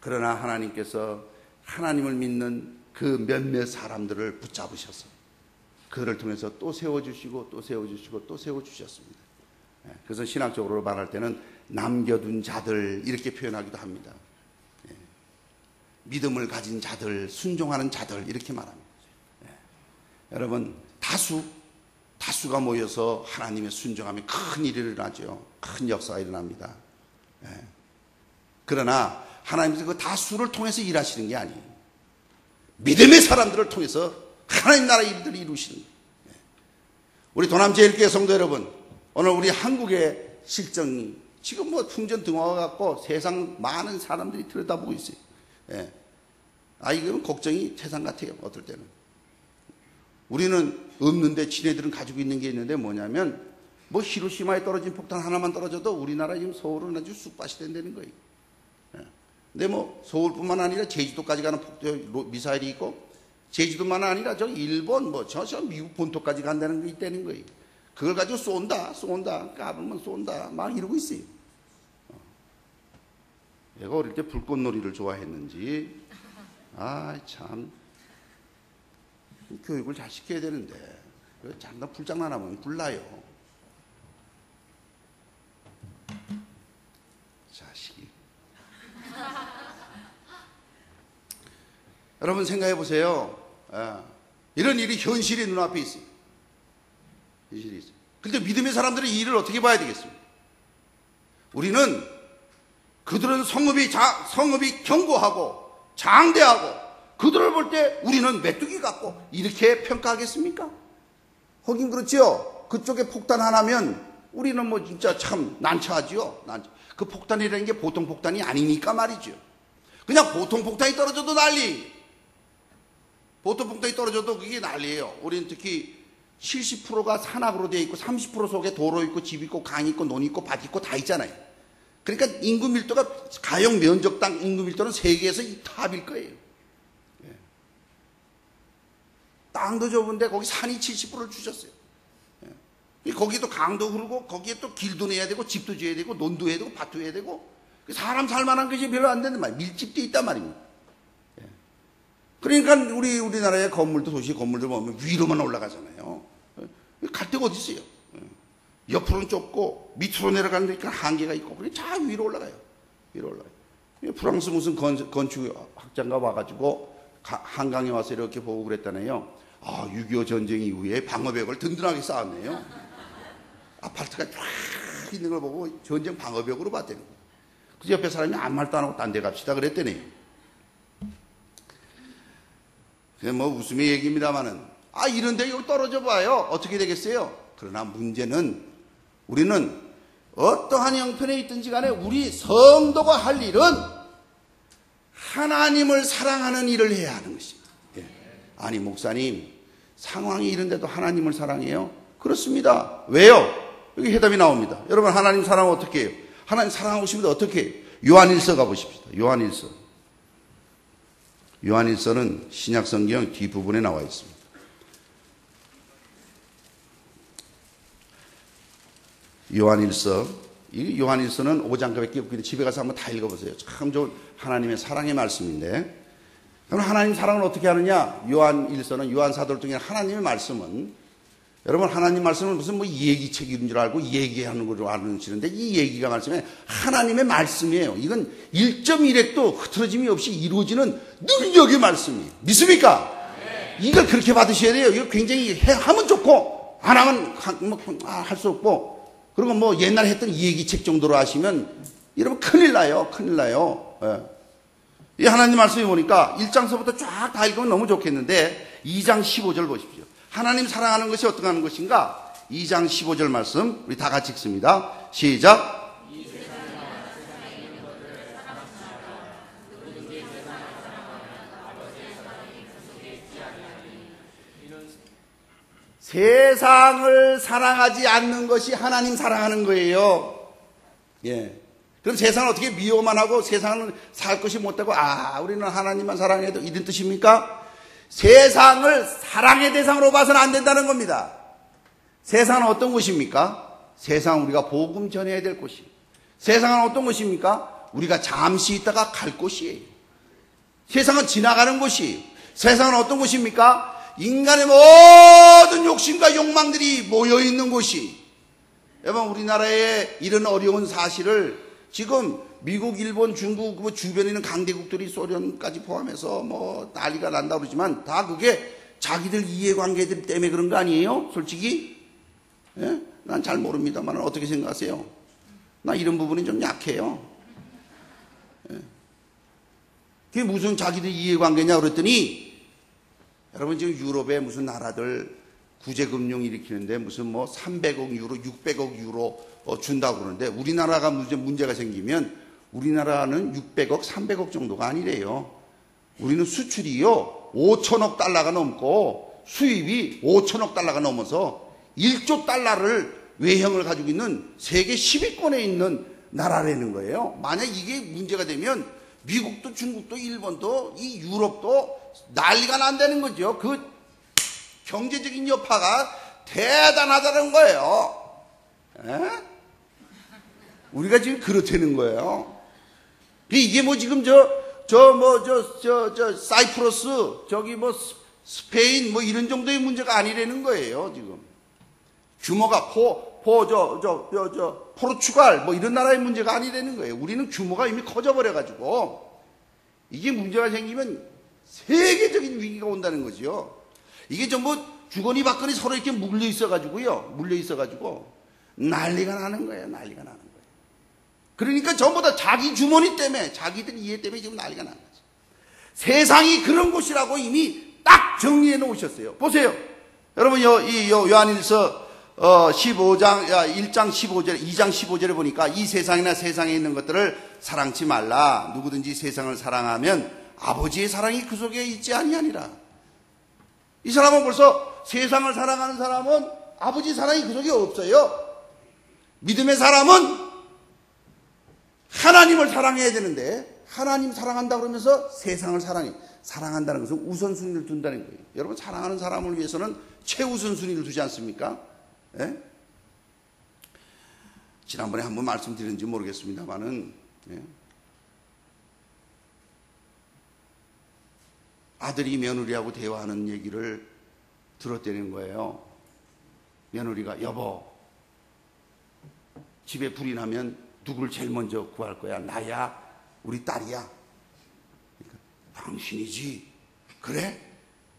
그러나 하나님께서 하나님을 믿는 그 몇몇 사람들을 붙잡으셨어요. 그를 통해서 또 세워주시고 또 세워주시고 또 세워주셨습니다. 그래서 신학적으로 말할 때는 남겨둔 자들 이렇게 표현하기도 합니다. 믿음을 가진 자들, 순종하는 자들 이렇게 말합니다. 여러분, 다수가 모여서 하나님의 순종하면 큰 일이 일어나죠. 큰 역사가 일어납니다. 그러나 하나님께서 그 다수를 통해서 일하시는 게 아니에요. 믿음의 사람들을 통해서 하나님 나라 일들을 이루시는 거예요. 우리 도남제일교회 성도 여러분, 오늘 우리 한국의 실정이 지금 풍전등화가 갖고 세상 많은 사람들이 들여다보고 있어요. 이건 걱정이 세상 같아요. 어떨 때는. 우리는 없는데 지네들은 가지고 있는 게 있는데 뭐냐면 히로시마에 떨어진 폭탄 하나만 떨어져도 우리나라 지금 서울은 아주 쑥밭이 된다는 거예요. 근데 서울뿐만 아니라 제주도까지 가는 미사일이 있고 제주도만 아니라 저 일본 저 미국 본토까지 간다는 게 있다는 거예요. 그걸 가지고 쏜다 까불면 쏜다 막 이러고 있어요. 내가 어릴 때 불꽃놀이를 좋아했는지 참 교육을 잘 시켜야 되는데 불장난하면 굴나요. 자식이. 여러분 생각해 보세요. 이런 일이 현실이 눈앞에 있어요. 현실이 있어요. 그런데 믿음의 사람들은 이 일을 어떻게 봐야 되겠습니까? 우리는 그들은 성읍이 견고하고 장대하고 그들을 볼 때 우리는 메뚜기 같고 이렇게 평가하겠습니까? 하긴 그렇죠. 그쪽에 폭탄 하나면 우리는 진짜 참 난처하지요. 그 폭탄이라는 게 보통 폭탄이 아니니까 말이죠. 그냥 보통 폭탄이 떨어져도 난리. 보통 폭탄이 떨어져도 그게 난리예요. 우리는 특히 70%가 산악으로 되어 있고 30% 속에 도로 있고 집 있고 강 있고 논 있고 밭 있고 다 있잖아요. 그러니까 인구 밀도가 가용 면적당 인구 밀도는 세계에서 이 탑일 거예요. 예. 땅도 좁은데 거기 산이 70%를 주셨어요. 예. 거기도 강도 흐르고 거기에 또 길도 내야 되고 집도 지어야 되고 논도 해야 되고 밭도 해야 되고 사람 살만한 것이 별로 안 되는 말이에요. 밀집도 있단 말입니다. 예. 그러니까 우리나라의 건물도 도시 건물들 보면 위로만 올라가잖아요. 갈 데가 어디 있어요? 옆으로는 좁고 밑으로 내려가니까 한계가 있고 그래 자 위로 올라가요. 위로 올라가요. 프랑스 무슨 건축학자가 와가지고 한강에 와서 이렇게 보고 그랬다네요. 아, 6.25 전쟁 이후에 방어벽을 든든하게 쌓았네요. 아파트가 쫙 있는 걸 보고 전쟁 방어벽으로 봤대요. 그래서 옆에 사람이 아무 말도 안 하고 딴 데 갑시다 그랬더니 그게 뭐 웃음의 얘기입니다만은 이런데 여기 떨어져 봐요. 어떻게 되겠어요? 그러나 문제는 우리는 어떠한 형편에 있든지 간에 우리 성도가 할 일은 하나님을 사랑하는 일을 해야 하는 것입니다. 예. 아니 목사님 상황이 이런데도 하나님을 사랑해요? 그렇습니다. 왜요? 여기 해답이 나옵니다. 여러분 하나님 사랑은 어떻게 해요? 하나님 사랑하고 싶은데 어떻게 해요? 요한일서 가보십시다. 요한일서는 신약성경 뒷부분에 나와 있습니다. 요한일서는 5장밖에 없기 집에 가서 한번 다 읽어보세요. 참 좋은 하나님의 사랑의 말씀인데 그럼 하나님 사랑은 어떻게 하느냐? 요한일서는 요한사도를 통해 하나님의 말씀은 여러분 하나님 말씀은 무슨 뭐 얘기책인 줄 알고 얘기하는 걸로 아시는데 이 얘기가 말씀에 하나님의 말씀이에요. 이건 1.1핵도 흐트러짐이 없이 이루어지는 능력의 말씀이에요. 믿습니까? 네. 이걸 그렇게 받으셔야 돼요. 이거 굉장히 하면 좋고 안 하면 할 수 없고 그리고 뭐 옛날에 했던 얘기책 정도로 하시면 여러분 큰일 나요. 예. 이 하나님 말씀이 보니까 1장서부터 쫙 다 읽으면 너무 좋겠는데 2장 15절 보십시오. 하나님 사랑하는 것이 어떻게 하는 것인가? 2장 15절 말씀 우리 다 같이 읽습니다. 시작. 세상을 사랑하지 않는 것이 하나님 사랑하는 거예요. 예. 그럼 세상을 어떻게 미워만 하고 세상을 살 것이 못되고 우리는 하나님만 사랑해도 이런 뜻입니까? 세상을 사랑의 대상으로 봐서는 안 된다는 겁니다. 세상은 어떤 곳입니까? 세상은 우리가 복음 전해야 될 곳이에요. 세상은 어떤 곳입니까? 우리가 잠시 있다가 갈 곳이에요. 세상은 지나가는 곳이에요. 세상은 어떤 곳입니까? 인간의 모든 욕심과 욕망들이 모여있는 곳이. 여러분 우리나라의 이런 어려운 사실을 지금 미국, 일본, 중국 뭐 주변에 있는 강대국들이 소련까지 포함해서 뭐 난리가 난다 그러지만 다 그게 자기들 이해관계들 때문에 그런 거 아니에요? 솔직히? 예? 난 잘 모릅니다만 어떻게 생각하세요? 나 이런 부분이 좀 약해요. 예? 그게 무슨 자기들 이해관계냐 그랬더니 여러분 지금 유럽의 무슨 나라들 구제금융 일으키는데 무슨 뭐 300억 유로, 600억 유로 준다고 그러는데 우리나라가 문제가 생기면 우리나라는 600억, 300억 정도가 아니래요. 우리는 수출이요 5천억 달러가 넘고 수입이 5천억 달러가 넘어서 1조 달러를 외형을 가지고 있는 세계 10위권에 있는 나라라는 거예요. 만약 이게 문제가 되면 미국도 중국도 일본도 이 유럽도 난리가 난다는 거죠. 그 경제적인 여파가 대단하다는 거예요. 에? 우리가 지금 그렇다는 거예요. 이게 뭐 지금 사이프러스, 저기 뭐 스페인 뭐 이런 정도의 문제가 아니라는 거예요, 지금. 규모가 포르투갈 뭐 이런 나라의 문제가 아니라는 거예요. 우리는 규모가 이미 커져버려가지고 이게 문제가 생기면 세계적인 위기가 온다는 거죠. 이게 전부 주거니 받거니 서로 이렇게 물려 있어가지고 난리가 나는 거예요. 그러니까 전부 다 자기 주머니 때문에, 자기들 이해 때문에 지금 난리가 나는 거죠. 세상이 그런 곳이라고 이미 딱 정리해 놓으셨어요. 보세요. 여러분, 요한일서 15장, 1장 15절, 2장 15절에 보니까 이 세상이나 세상에 있는 것들을 사랑치 말라. 누구든지 세상을 사랑하면 아버지의 사랑이 그 속에 있지 아니하니라. 이 사람은 벌써 세상을 사랑하는 사람은 아버지 사랑이 그 속에 없어요. 믿음의 사람은 하나님을 사랑해야 되는데 하나님 사랑한다 그러면서 세상을 사랑한다는 것은 우선순위를 둔다는 거예요. 여러분 사랑하는 사람을 위해서는 최우선순위를 두지 않습니까? 예? 지난번에 한번 말씀드렸는지 모르겠습니다만은 예? 아들이 며느리하고 대화하는 얘기를 들었다는 거예요. 며느리가 여보 집에 불이 나면 누굴 제일 먼저 구할 거야? 나야? 우리 딸이야? 그러니까, 당신이지. 그래?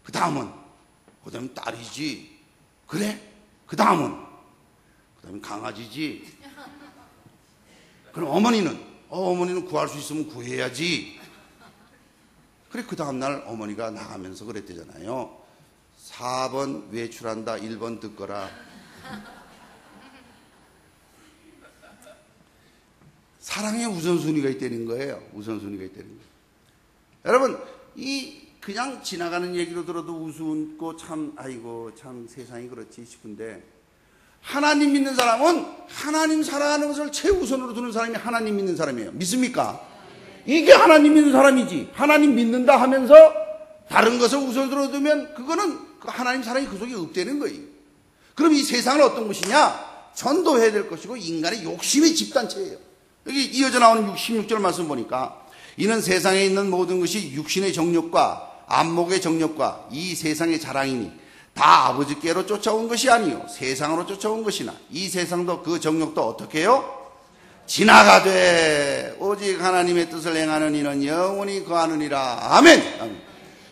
그 다음은? 그 다음에 딸이지. 그래? 그 다음은? 그 다음에 강아지지. 그럼 어머니는? 어머니는 구할 수 있으면 구해야지. 그래 그 다음날 어머니가 나가면서 그랬대잖아요. 4번 외출한다, 1번 듣거라. 사랑의 우선순위가 있다는 거예요. 우선순위가 있다는 거예요. 여러분 이 그냥 지나가는 얘기로 들어도 우스운고 참 아이고 참 세상이 그렇지 싶은데 하나님 믿는 사람은 하나님 사랑하는 것을 최우선으로 두는 사람이 하나님 믿는 사람이에요. 믿습니까? 이게 하나님 믿는 사람이지. 하나님 믿는다 하면서 다른 것을 우선으로 두면 그거는 하나님 사랑이 그 속에 없다는 거예요. 그럼 이 세상은 어떤 것이냐? 전도해야 될 것이고 인간의 욕심의 집단체예요. 여기 이어져 나오는 16절 말씀 보니까 이는 세상에 있는 모든 것이 육신의 정욕과 안목의 정욕과 이 세상의 자랑이니 다 아버지께로 쫓아온 것이 아니요 세상으로 쫓아온 것이나 이 세상도 그 정욕도 어떻게 해요? 지나가되 오직 하나님의 뜻을 행하는 이는 영원히 거하느니라. 아멘. 아멘.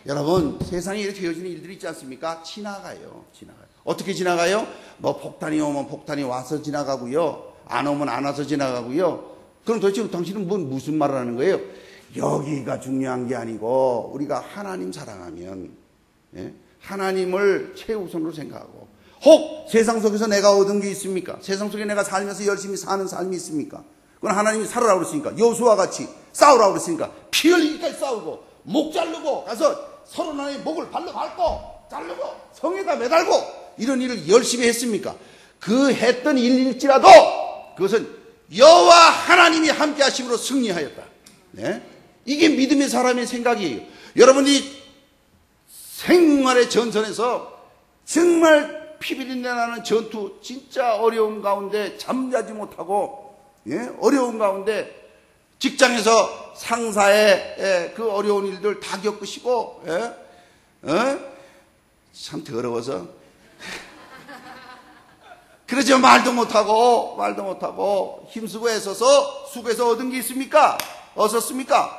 여러분 세상에 이렇게 되어지는 일들이 있지 않습니까? 지나가요. 어떻게 지나가요? 뭐 폭탄이 오면 폭탄이 와서 지나가고요. 안 오면 안 와서 지나가고요. 그럼 도대체 당신은 무슨 말을 하는 거예요? 여기가 중요한 게 아니고 우리가 하나님 사랑하면 예? 하나님을 최우선으로 생각하고 혹 세상 속에서 내가 얻은 게 있습니까? 세상 속에 내가 살면서 열심히 사는 삶이 있습니까? 그건 하나님이 살으라고 그랬으니까 여호수아와 같이 싸우라고 그랬으니까 피 흘리기까지 싸우고 목 자르고 가서 서로 나의 목을 발로 밟고 자르고 성에다 매달고 이런 일을 열심히 했습니까? 그 했던 일일지라도 그것은 여호와 하나님이 함께 하심으로 승리하였다. 네? 이게 믿음의 사람의 생각이에요. 여러분이 생활의 전선에서 정말 피비린내 나는 전투, 진짜 어려운 가운데 잠자지 못하고 예? 어려운 가운데 직장에서 상사의 그 어려운 일들 다 겪으시고 예? 참 더러워서 그러죠. 말도 못하고 힘쓰고 애써서 수고해서 얻은 게 있습니까? 얻었습니까?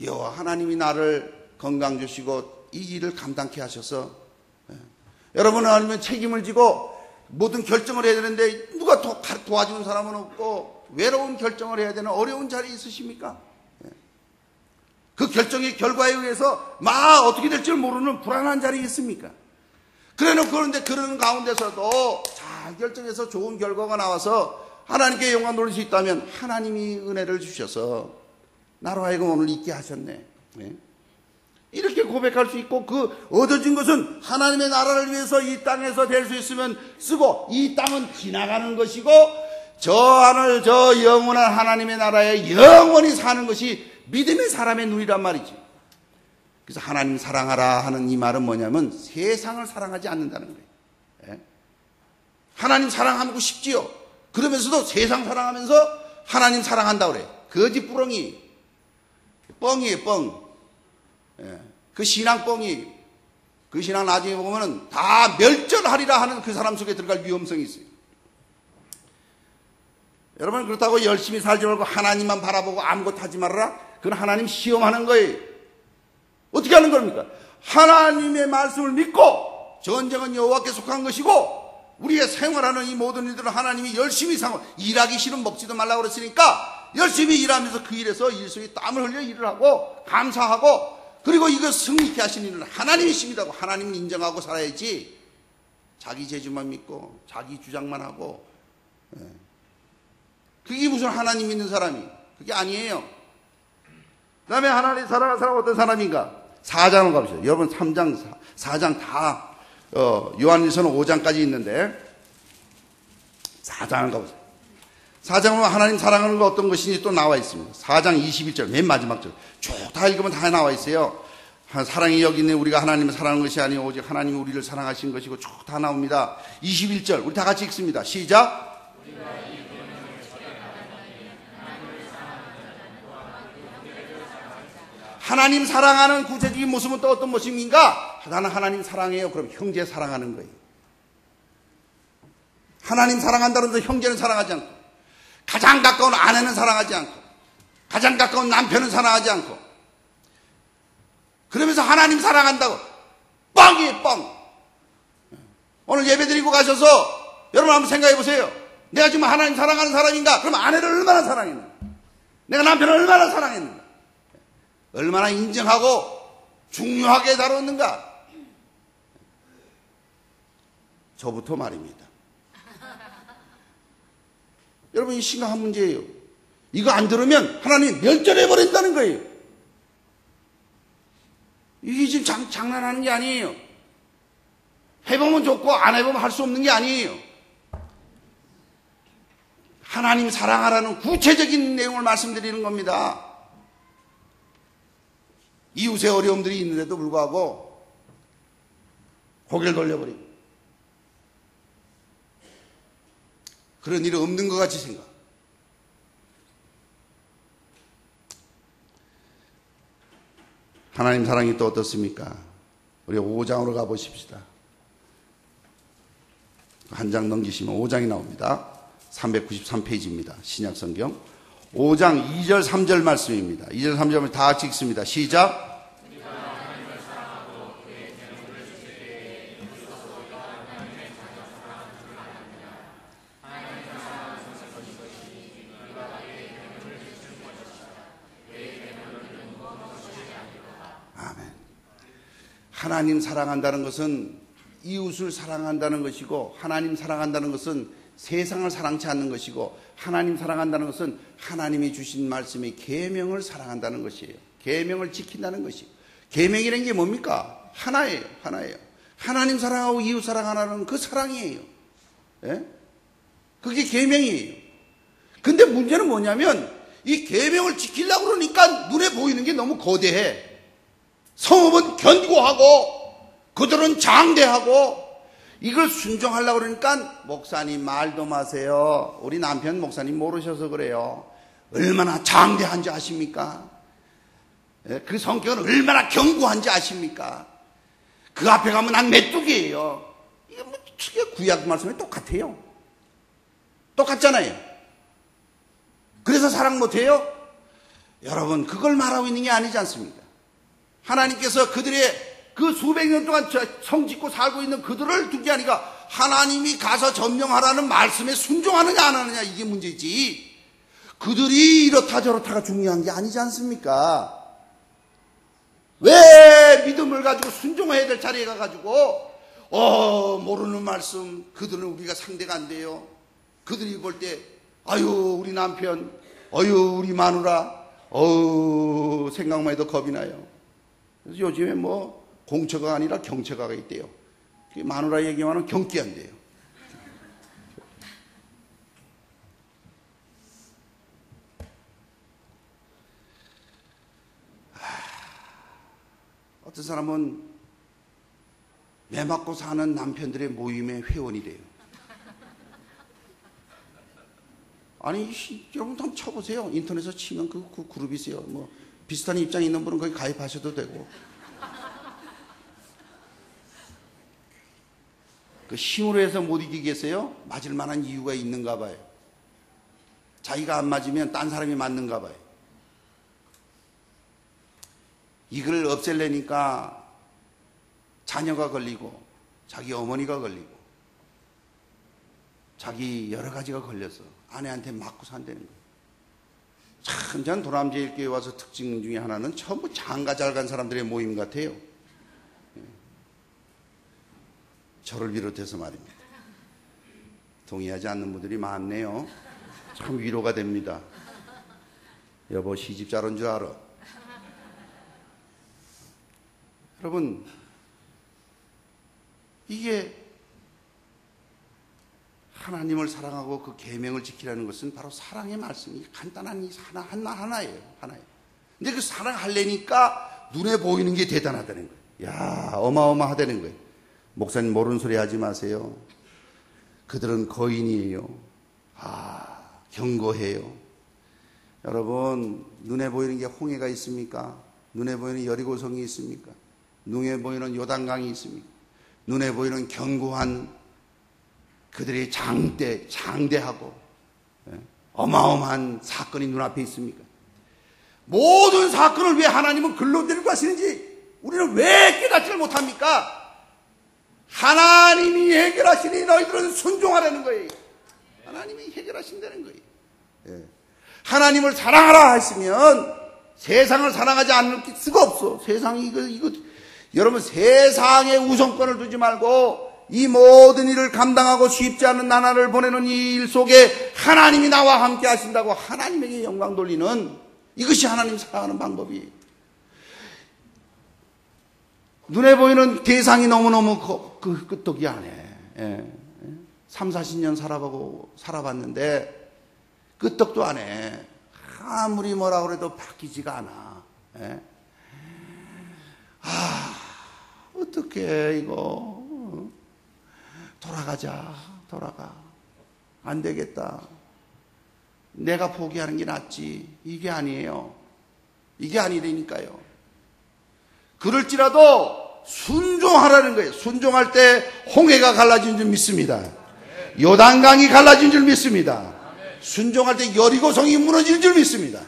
여호와 하나님이 나를 건강 주시고 이 일을 감당케 하셔서 여러분은 아니면 책임을 지고 모든 결정을 해야 되는데 누가 도와주는 사람은 없고 외로운 결정을 해야 되는 어려운 자리에 있으십니까? 그 결정의 결과에 의해서 막 어떻게 될지 모르는 불안한 자리에 있습니까? 그런데 그런 가운데서도 잘 결정해서 좋은 결과가 나와서 하나님께 영광 돌릴 수 있다면 하나님이 은혜를 주셔서 나로 하여금 오늘 있게 하셨네. 이렇게 고백할 수 있고 그 얻어진 것은 하나님의 나라를 위해서 이 땅에서 될 수 있으면 쓰고 이 땅은 지나가는 것이고 저 하늘 저 영원한 하나님의 나라에 영원히 사는 것이 믿음의 사람의 눈이란 말이지. 그래서 하나님 사랑하라 하는 이 말은 뭐냐면 세상을 사랑하지 않는다는 거예요. 하나님 사랑하고 싶지요. 그러면서도 세상 사랑하면서 하나님 사랑한다고 그래. 거짓부렁이 뻥이에요. 뻥. 그 신앙 뻥이 그 신앙 나중에 보면은 다 멸절하리라 하는 그 사람 속에 들어갈 위험성이 있어요. 여러분 그렇다고 열심히 살지 말고 하나님만 바라보고 아무것도 하지 말아라. 그건 하나님 시험하는 거예요. 어떻게 하는 겁니까? 하나님의 말씀을 믿고 전쟁은 여호와께 속한 것이고 우리의 생활하는 이 모든 일들은 하나님이 열심히 일하기 싫으면 먹지도 말라고 그랬으니까 열심히 일하면서 그 일에서 일 속에 땀을 흘려 일을 하고 감사하고 그리고 이거 승리케 하신 일은 하나님이십니다고 하나님을 인정하고 살아야지 자기 재주만 믿고 자기 주장만 하고 그게 무슨 하나님 믿는 사람이 그게 아니에요. 그 다음에 하나님 사랑하는 사람 어떤 사람인가? 4장을 가보시죠. 여러분 3장 4장 다 요한일서는 5장까지 있는데 4장을 가보세요. 4장은 하나님 사랑하는 거 어떤 것인지 또 나와 있습니다. 4장 21절 맨 마지막 절 쭉 다 읽으면 다 나와 있어요. 사랑이 여기 있네. 우리가 하나님을 사랑하는 것이 아니오 오직 하나님이 우리를 사랑하신 것이고 쭉 다 나옵니다. 21절 우리 다 같이 읽습니다. 시작. 하나님 사랑하는 구체적인 모습은 또 어떤 모습인가? 나는 하나님 사랑해요. 그럼 형제 사랑하는 거예요. 하나님 사랑한다는 데 형제는 사랑하지 않고, 가장 가까운 아내는 사랑하지 않고, 가장 가까운 남편은 사랑하지 않고, 그러면서 하나님 사랑한다고 뻥이에요. 뻥. 오늘 예배 드리고 가셔서 여러분 한번 생각해 보세요. 내가 지금 하나님 사랑하는 사람인가? 그럼 아내를 얼마나 사랑했는가? 내가 남편을 얼마나 사랑했는가? 얼마나 인정하고 중요하게 다뤘는가? 저부터 말입니다. 여러분 이 심각한 문제예요. 이거 안 들으면 하나님 멸절해버린다는 거예요. 이게 지금 장난하는 게 아니에요. 해보면 좋고 안 해보면 할 수 없는 게 아니에요. 하나님 사랑하라는 구체적인 내용을 말씀드리는 겁니다. 이웃의 어려움들이 있는데도 불구하고 고개를 돌려버리고 그런 일이 없는 것 같이 생각. 하나님 사랑이 또 어떻습니까? 우리 5장으로 가보십시다. 한 장 넘기시면 5장이 나옵니다. 393페이지입니다. 신약성경 5장 2절 3절 말씀입니다. 2절 3절을 다 같이 읽습니다. 시작. 하나님 사랑한다는 것은 이웃을 사랑한다는 것이고, 하나님 사랑한다는 것은 세상을 사랑치 않는 것이고, 하나님 사랑한다는 것은 하나님이 주신 말씀의 계명을 사랑한다는 것이에요. 계명을 지킨다는 것이에요. 계명이라는 게 뭡니까? 하나예요. 하나예요. 하나님 사랑하고 이웃 사랑하라는 그 사랑이에요. 예? 그게 계명이에요. 근데 문제는 뭐냐면 이 계명을 지키려고 그러니까 눈에 보이는 게 너무 거대해. 성읍은 견고하고 그들은 장대하고 이걸 순종하려고 그러니까 목사님 말도 마세요. 우리 남편 목사님 모르셔서 그래요. 얼마나 장대한지 아십니까? 그 성격은 얼마나 견고한지 아십니까? 그 앞에 가면 난 메뚜기예요. 이게 뭐 구약 말씀이 똑같아요. 똑같잖아요. 그래서 사랑 못해요? 여러분 그걸 말하고 있는 게 아니지 않습니까? 하나님께서 그들의 그 수백 년 동안 성 짓고 살고 있는 그들을 둔 게 아니라 하나님이 가서 점령하라는 말씀에 순종하느냐 안 하느냐 이게 문제지. 그들이 이렇다 저렇다가 중요한 게 아니지 않습니까? 왜 믿음을 가지고 순종해야 될 자리에 가가지고 모르는 말씀, 그들은 우리가 상대가 안 돼요. 그들이 볼 때 아유 우리 남편, 아유 우리 마누라, 생각만 해도 겁이 나요. 그래서 요즘에 뭐 공처가 아니라 경처가가 있대요. 마누라 얘기만 하면 경기한대요. 어떤 사람은 매 맞고 사는 남편들의 모임의 회원이 돼요. 아니 여러분 한번 쳐보세요. 인터넷에서 치면 그 그룹이 있어요. 뭐 비슷한 입장이 있는 분은 거기 가입하셔도 되고. 그 힘으로 해서 못 이기겠어요? 맞을 만한 이유가 있는가 봐요. 자기가 안 맞으면 딴 사람이 맞는가 봐요. 이걸 없앨래니까 자녀가 걸리고 자기 어머니가 걸리고 자기 여러 가지가 걸려서 아내한테 맞고 산다는 거예요. 참, 전 도남제일교회 와서 특징 중에 하나는 전부 장가 잘 간 사람들의 모임 같아요. 저를 비롯해서 말입니다. 동의하지 않는 분들이 많네요. 참 위로가 됩니다. 여보 시집 잘 온 줄 알아. 여러분 이게 하나님을 사랑하고 그 계명을 지키라는 것은 바로 사랑의 말씀이 간단한 이 하나예요. 근데 그 사랑하려니까 눈에 보이는 게 대단하다는 거예요. 야, 어마어마하다는 거예요. 목사님 모르는 소리 하지 마세요. 그들은 거인이에요. 경고해요. 여러분, 눈에 보이는 게 홍해가 있습니까? 눈에 보이는 여리고성이 있습니까? 눈에 보이는 요단강이 있습니까? 눈에 보이는 견고한 그들의 장대하고 어마어마한 사건이 눈앞에 있습니까? 모든 사건을 왜 하나님은 글로 데리고 가시는지 우리는 왜 깨닫지를 못합니까? 하나님이 해결하시니 너희들은 순종하라는 거예요. 하나님이 해결하신다는 거예요. 하나님을 사랑하라 했으면 세상을 사랑하지 않을 수가 없어. 세상이 이거 여러분, 세상에 우선권을 두지 말고 이 모든 일을 감당하고 쉽지 않은 나날을 보내는 이 일 속에 하나님이 나와 함께 하신다고 하나님에게 영광 돌리는, 이것이 하나님 사랑하는 방법이에요. 눈에 보이는 대상이 너무너무 끄떡이 안 해. 3, 40년 살아봤는데 끄떡도 안 해. 아무리 뭐라 그래도 바뀌지가 않아. 어떡해 이거. 돌아가. 안 되겠다. 내가 포기하는 게 낫지. 이게 아니에요. 이게 아니라니까요. 그럴지라도 순종하라는 거예요. 순종할 때 홍해가 갈라진 줄 믿습니다. 요단강이 갈라진 줄 믿습니다. 순종할 때 여리고성이 무너질 줄 믿습니다.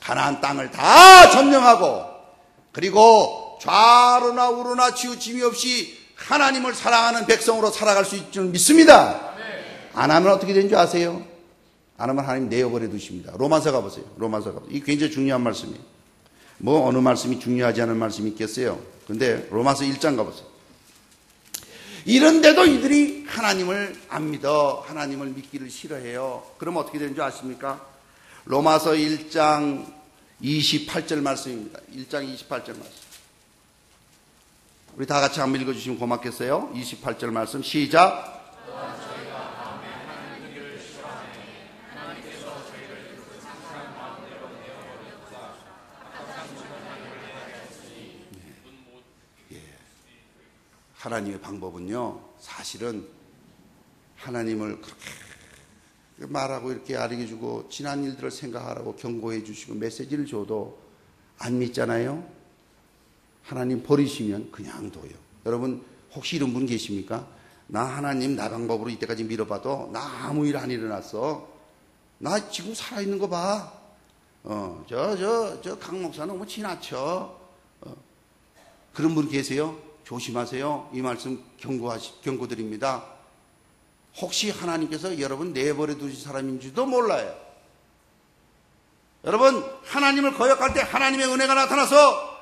가나안 땅을 다 점령하고, 그리고 좌로나 우로나 치우침이 없이 하나님을 사랑하는 백성으로 살아갈 수 있을 줄 믿습니다. 안 하면 어떻게 되는 줄 아세요? 안 하면 하나님 내어버려 두십니다. 로마서 가보세요. 이게 굉장히 중요한 말씀이에요. 뭐 어느 말씀이 중요하지 않은 말씀이 있겠어요? 근데 로마서 1장 가보세요. 이런데도 이들이 하나님을 안 믿어. 하나님을 믿기를 싫어해요. 그럼 어떻게 되는 줄 아십니까? 로마서 1장 28절 말씀입니다. 1장 28절 말씀. 우리 다 같이 한번 읽어주시면 고맙겠어요. 28절 말씀 시작. 하나님의 방법은요, 사실은 하나님을 그렇게 말하고 이렇게 알려주고 지난 일들을 생각하라고 경고해 주시고 메시지를 줘도 안 믿잖아요. 하나님 버리시면 그냥 둬요. 여러분 혹시 이런 분 계십니까? 나 하나님 나 방법으로 이때까지 밀어봐도 나 아무 일 안 일어났어. 나 지금 살아있는 거 봐. 저 강 목사 너무 지나쳐. 그런 분 계세요? 조심하세요. 이 말씀 경고드립니다. 혹시 하나님께서 여러분 내버려 두신 사람인지도 몰라요. 여러분 하나님을 거역할 때 하나님의 은혜가 나타나서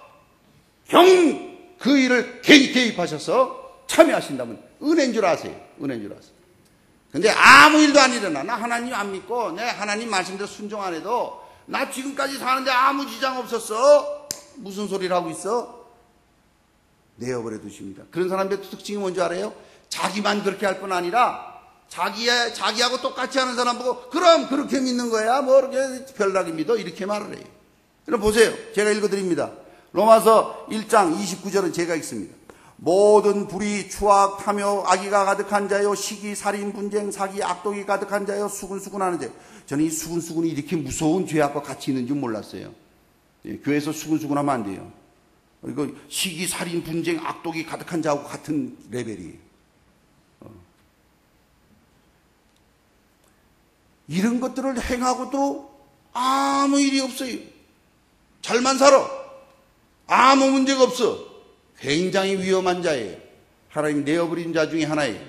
그 일을 개입하셔서 참여하신다면 은혜인 줄 아세요. 근데 아무 일도 안 일어나. 나 하나님 안 믿고 내 하나님 말씀대로 순종 안 해도 나 지금까지 사는데 아무 지장 없었어. 무슨 소리를 하고 있어? 내어버려 두십니다. 그런 사람들의 특징이 뭔지 알아요? 자기만 그렇게 할 뿐 아니라 자기하고 똑같이 하는 사람 보고 그럼 그렇게 믿는 거야? 뭐 이렇게 별나게 믿어? 이렇게 말을 해요. 그럼 보세요. 제가 읽어드립니다. 로마서 1장 29절은 제가 읽습니다. 모든 불의, 추악, 탐욕, 악의가 가득한 자요, 시기, 살인, 분쟁, 사기, 악독이 가득한 자요, 수군수군하는 자요. 저는 이 수군수군이 이렇게 무서운 죄악과 같이 있는 줄 몰랐어요. 교회에서 수군수군하면 안 돼요. 그리고 시기, 살인, 분쟁, 악독이 가득한 자하고 같은 레벨이에요. 이런 것들을 행하고도 아무 일이 없어요. 잘만 살아. 아무 문제가 없어. 굉장히 위험한 자예요. 하나님 내어버린 자 중에 하나예요.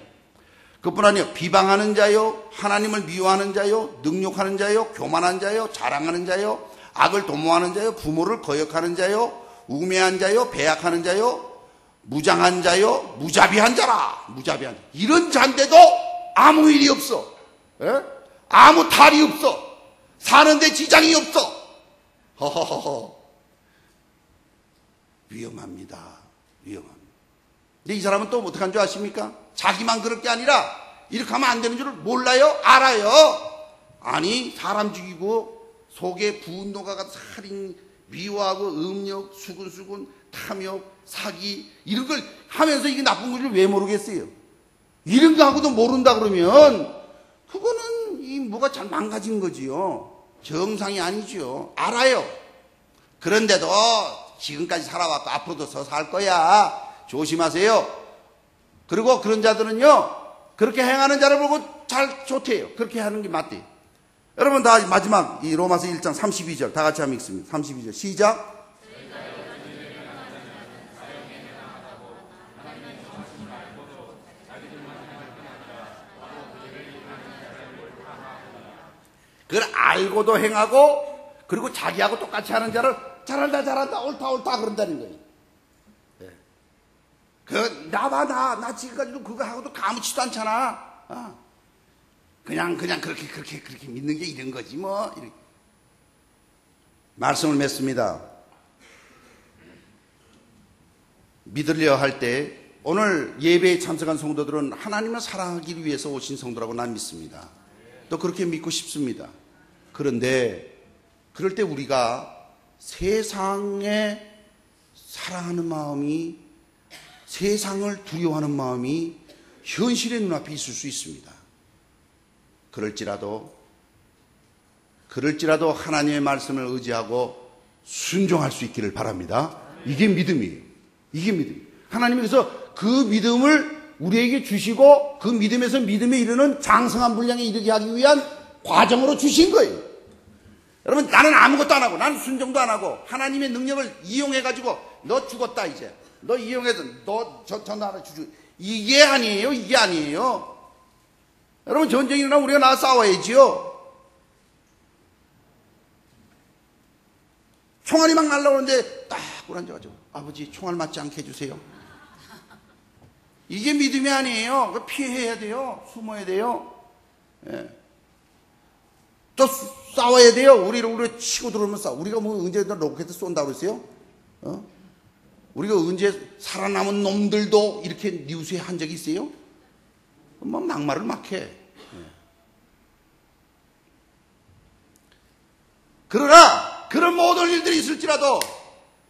그뿐 아니요. 비방하는 자요, 하나님을 미워하는 자요, 능욕하는 자요, 교만한 자요, 자랑하는 자요, 악을 도모하는 자요, 부모를 거역하는 자요, 우매한 자요, 배약하는 자요, 무장한 자요, 무자비한 자라. 무자비한 자. 이런 자인데도 아무 일이 없어. 아무 탈이 없어. 사는데 지장이 없어. 허허허허. 위험합니다. 근데 이 사람은 또 어떻게 한 줄 아십니까? 자기만 그럴 게 아니라 이렇게 하면 안 되는 줄 몰라요? 알아요. 아니 사람 죽이고 속에 분노가 가서 살인, 미워하고 음욕, 수군수군, 탐욕, 사기 이런 걸 하면서 이게 나쁜 건지 왜 모르겠어요? 이런 거 하고도 모른다 그러면 그거는 이 뭐가 잘 망가진 거지요. 정상이 아니죠. 알아요. 그런데도 지금까지 살아왔고 앞으로도 더 살 거야. 조심하세요. 그리고 그런 자들은요, 그렇게 행하는 자를 보고 잘 좋대요. 그렇게 하는 게 맞대요. 여러분 다 마지막 이 로마서 1장 32절 다 같이 한번 읽습니다. 32절 시작. 그걸 알고도 행하고 그리고 자기하고 똑같이 하는 자를 잘한다 옳다 그런다는 거예요. 네. 나 지금까지도 그거 하고도 아무렇지도 않잖아. 그냥 그렇게 믿는 게 이런 거지 뭐. 이렇게. 말씀을 맺습니다. 믿으려 할 때 오늘 예배에 참석한 성도들은 하나님을 사랑하기 위해서 오신 성도라고 난 믿습니다. 또 그렇게 믿고 싶습니다. 그런데 그럴 때 우리가 세상에 사랑하는 마음이, 세상을 두려워하는 마음이 현실의 눈앞에 있을 수 있습니다. 그럴지라도 하나님의 말씀을 의지하고 순종할 수 있기를 바랍니다. 이게 믿음이에요. 이게 믿음이에요. 하나님께서 그 믿음을 우리에게 주시고 그 믿음에서 믿음에 이르는 장성한 분량에 이르게 하기 위한 과정으로 주신 거예요. 여러분, 나는 아무것도 안 하고 나는 순종도 안 하고 하나님의 능력을 이용해가지고 너 죽었다 이제 너 이용해서 저 나라 주주 이게 아니에요. 이게 아니에요. 여러분, 전쟁이 일어나면 우리가 나와 싸워야지요. 총알이 막 날라오는데 딱 꿇어앉아가지고 아버지 총알 맞지 않게 해주세요. 이게 믿음이 아니에요. 피해야 돼요. 숨어야 돼요. 예. 또 싸워야 돼요. 우리를 치고 들어오면 싸워. 우리가 뭐 언제 로켓 쏜다고 그랬어요? 우리가 언제 살아남은 놈들도 이렇게 뉴스에 한 적이 있어요? 뭐 막말을 막 해. 그러나 그런 모든 일들이 있을지라도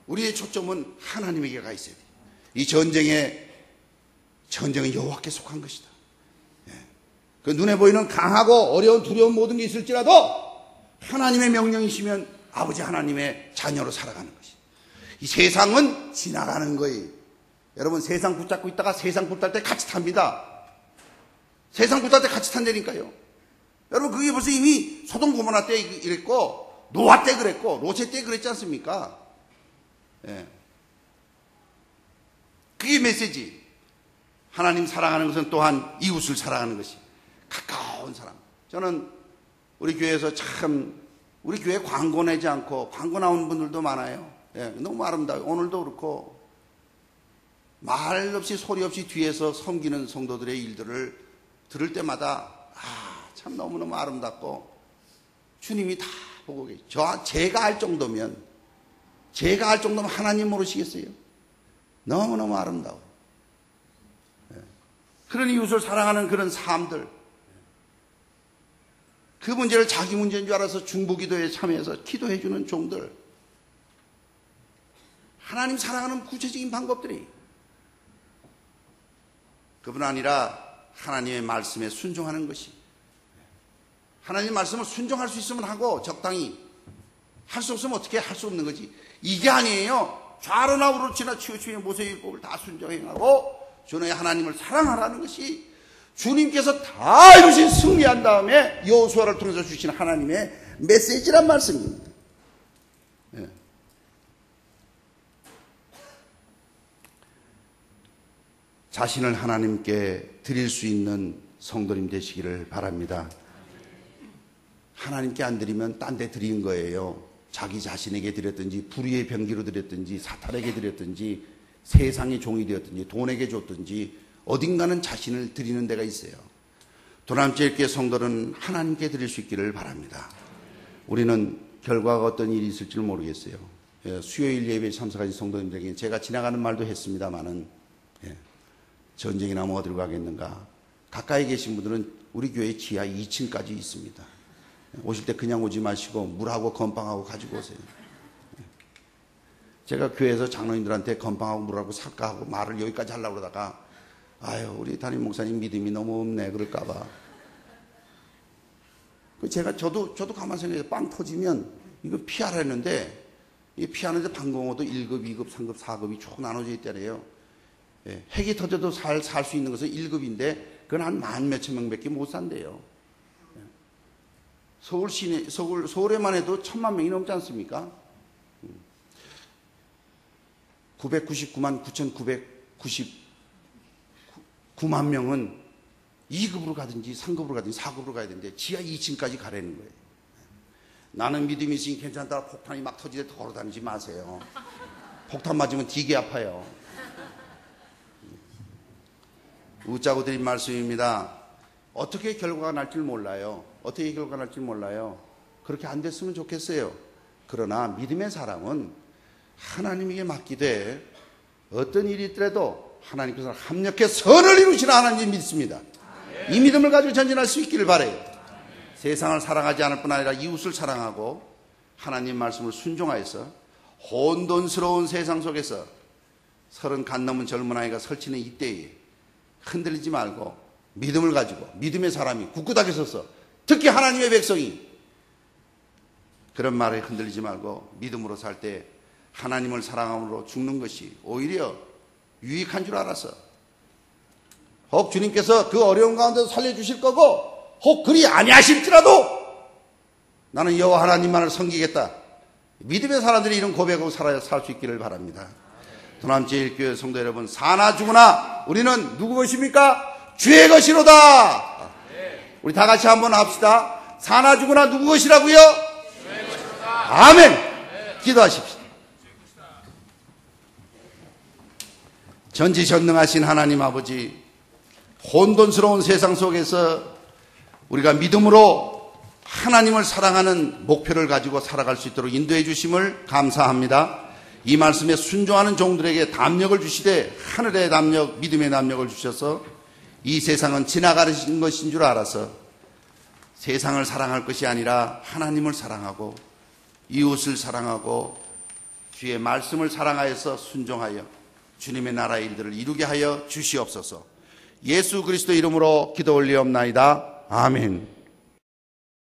우리의 초점은 하나님에게 가 있어야 돼요. 이 전쟁은 여호와께 속한 것이다. 그 눈에 보이는 강하고 어려운 두려운 모든 게 있을지라도 하나님의 명령이시면 아버지 하나님의 자녀로 살아가는 것이다. 이 세상은 지나가는 거예요. 여러분, 세상 붙잡고 있다가 세상 붙잡을 때 같이 탑니다. 세상 붙잡을 때 같이 탄다니까요. 여러분, 그게 벌써 이미 소돔 고모라 때 이랬고 노아 때 그랬고 롯의 때 그랬지 않습니까? 예. 그게 메시지. 하나님 사랑하는 것은 또한 이웃을 사랑하는 것이 가까운 사람. 저는 우리 교회에서 참 우리 교회 광고 내지 않고 광고 나오는 분들도 많아요. 예, 너무 아름다워요. 오늘도 그렇고 말 없이 소리 없이 뒤에서 섬기는 성도들의 일들을 들을 때마다 참 너무너무 아름답고 주님이 다 보고 계시죠. 제가 알 정도면 하나님 모르시겠어요? 너무너무 아름다워. 그런 이웃을 사랑하는 그런 삶들, 그 문제를 자기 문제인 줄 알아서 중보기도에 참여해서 기도해주는 종들, 하나님 사랑하는 구체적인 방법들이 그뿐 아니라 하나님의 말씀에 순종하는 것이, 하나님의 말씀을 순종할 수 있으면 하고 적당히 할 수 없으면 어떻게 할 수 없는 거지. 이게 아니에요. 좌로나 우로치나 치우치의 모세율법을 다 순종행하고 주의 하나님을 사랑하라는 것이 주님께서 다 이루신 승리한 다음에 여호수아를 통해서 주신 하나님의 메시지란 말씀입니다. 예. 자신을 하나님께 드릴 수 있는 성도님 되시기를 바랍니다. 하나님께 안 드리면 딴 데 드린 거예요. 자기 자신에게 드렸든지 불의의 병기로 드렸든지 사탄에게 드렸든지 세상의 종이 되었든지 돈에게 줬든지 어딘가는 자신을 드리는 데가 있어요. 도남제일교회 성도는 하나님께 드릴 수 있기를 바랍니다. 우리는 결과가 어떤 일이 있을지는 모르겠어요. 수요일 예배에 참석하신 성도님들에게 제가 지나가는 말도 했습니다마는 전쟁이 나면 어디로 가겠는가? 가까이 계신 분들은 우리 교회 지하 2층까지 있습니다. 오실 때 그냥 오지 마시고 물하고 건빵하고 가지고 오세요. 제가 교회에서 장로님들한테 건빵하고 물하고 살까 하고 말을 여기까지 하려고 그러다가 아유 우리 담임 목사님 믿음이 너무 없네 그럴까봐. 저도 가만히 생각해서 빵 터지면 이거 피하라 했는데 이 피하는데 방공호도 1급, 2급, 3급, 4급이 쭉 나눠져 있다래요. 핵이 터져도 살 수 있는 것은 1급인데 그건 한 만 몇천 명밖에 못 산대요. 서울에만 해도 1000만 명이 넘지 않습니까? 999만 9,999만 명은 2급으로 가든지 3급으로 가든지 4급으로 가야 되는데 지하 2층까지 가라는 거예요. 나는 믿음이 있으니 괜찮다. 폭탄이 막 터지는데 걸어다니지 마세요. 폭탄 맞으면 되게 아파요. 웃자고 드린 말씀입니다. 어떻게 결과가 날지 몰라요. 어떻게 결과가 날지 몰라요. 그렇게 안 됐으면 좋겠어요. 그러나 믿음의 사람은 하나님에게 맡기되 어떤 일이 있더라도 하나님께서 합력해 선을 이루시는 하나님 믿습니다. 이 믿음을 가지고 전진할 수 있기를 바라요. 세상을 사랑하지 않을 뿐 아니라 이웃을 사랑하고 하나님 말씀을 순종하여서 혼돈스러운 세상 속에서 30 간 넘은 젊은 아이가 설치는 이때에 흔들리지 말고 믿음을 가지고 믿음의 사람이 굳굳하게 서서 특히 하나님의 백성이 그런 말에 흔들리지 말고 믿음으로 살 때 하나님을 사랑함으로 죽는 것이 오히려 유익한 줄 알아서 혹 주님께서 그 어려운 가운데서 살려주실 거고 혹 그리 아니하실지라도 나는 여호와 하나님만을 섬기겠다. 믿음의 사람들이 이런 고백하고 살아야 살 수 있기를 바랍니다. 도남제일교회 성도 여러분, 사나 죽으나 우리는 누구 것입니까? 주의 것이로다. 우리 다 같이 한번 합시다. 사나 죽으나 누구 것이라고요? 주의 것이로다. 아멘. 기도하십시오. 전지전능하신 하나님 아버지, 혼돈스러운 세상 속에서 우리가 믿음으로 하나님을 사랑하는 목표를 가지고 살아갈 수 있도록 인도해 주심을 감사합니다. 이 말씀에 순종하는 종들에게 담력을 주시되 하늘의 담력, 믿음의 담력을 주셔서 이 세상은 지나가는 것인 줄 알아서 세상을 사랑할 것이 아니라 하나님을 사랑하고 이웃을 사랑하고 주의 말씀을 사랑하여서 순종하여 주님의 나라의 일들을 이루게 하여 주시옵소서. 예수 그리스도 이름으로 기도 올리옵나이다. 아멘.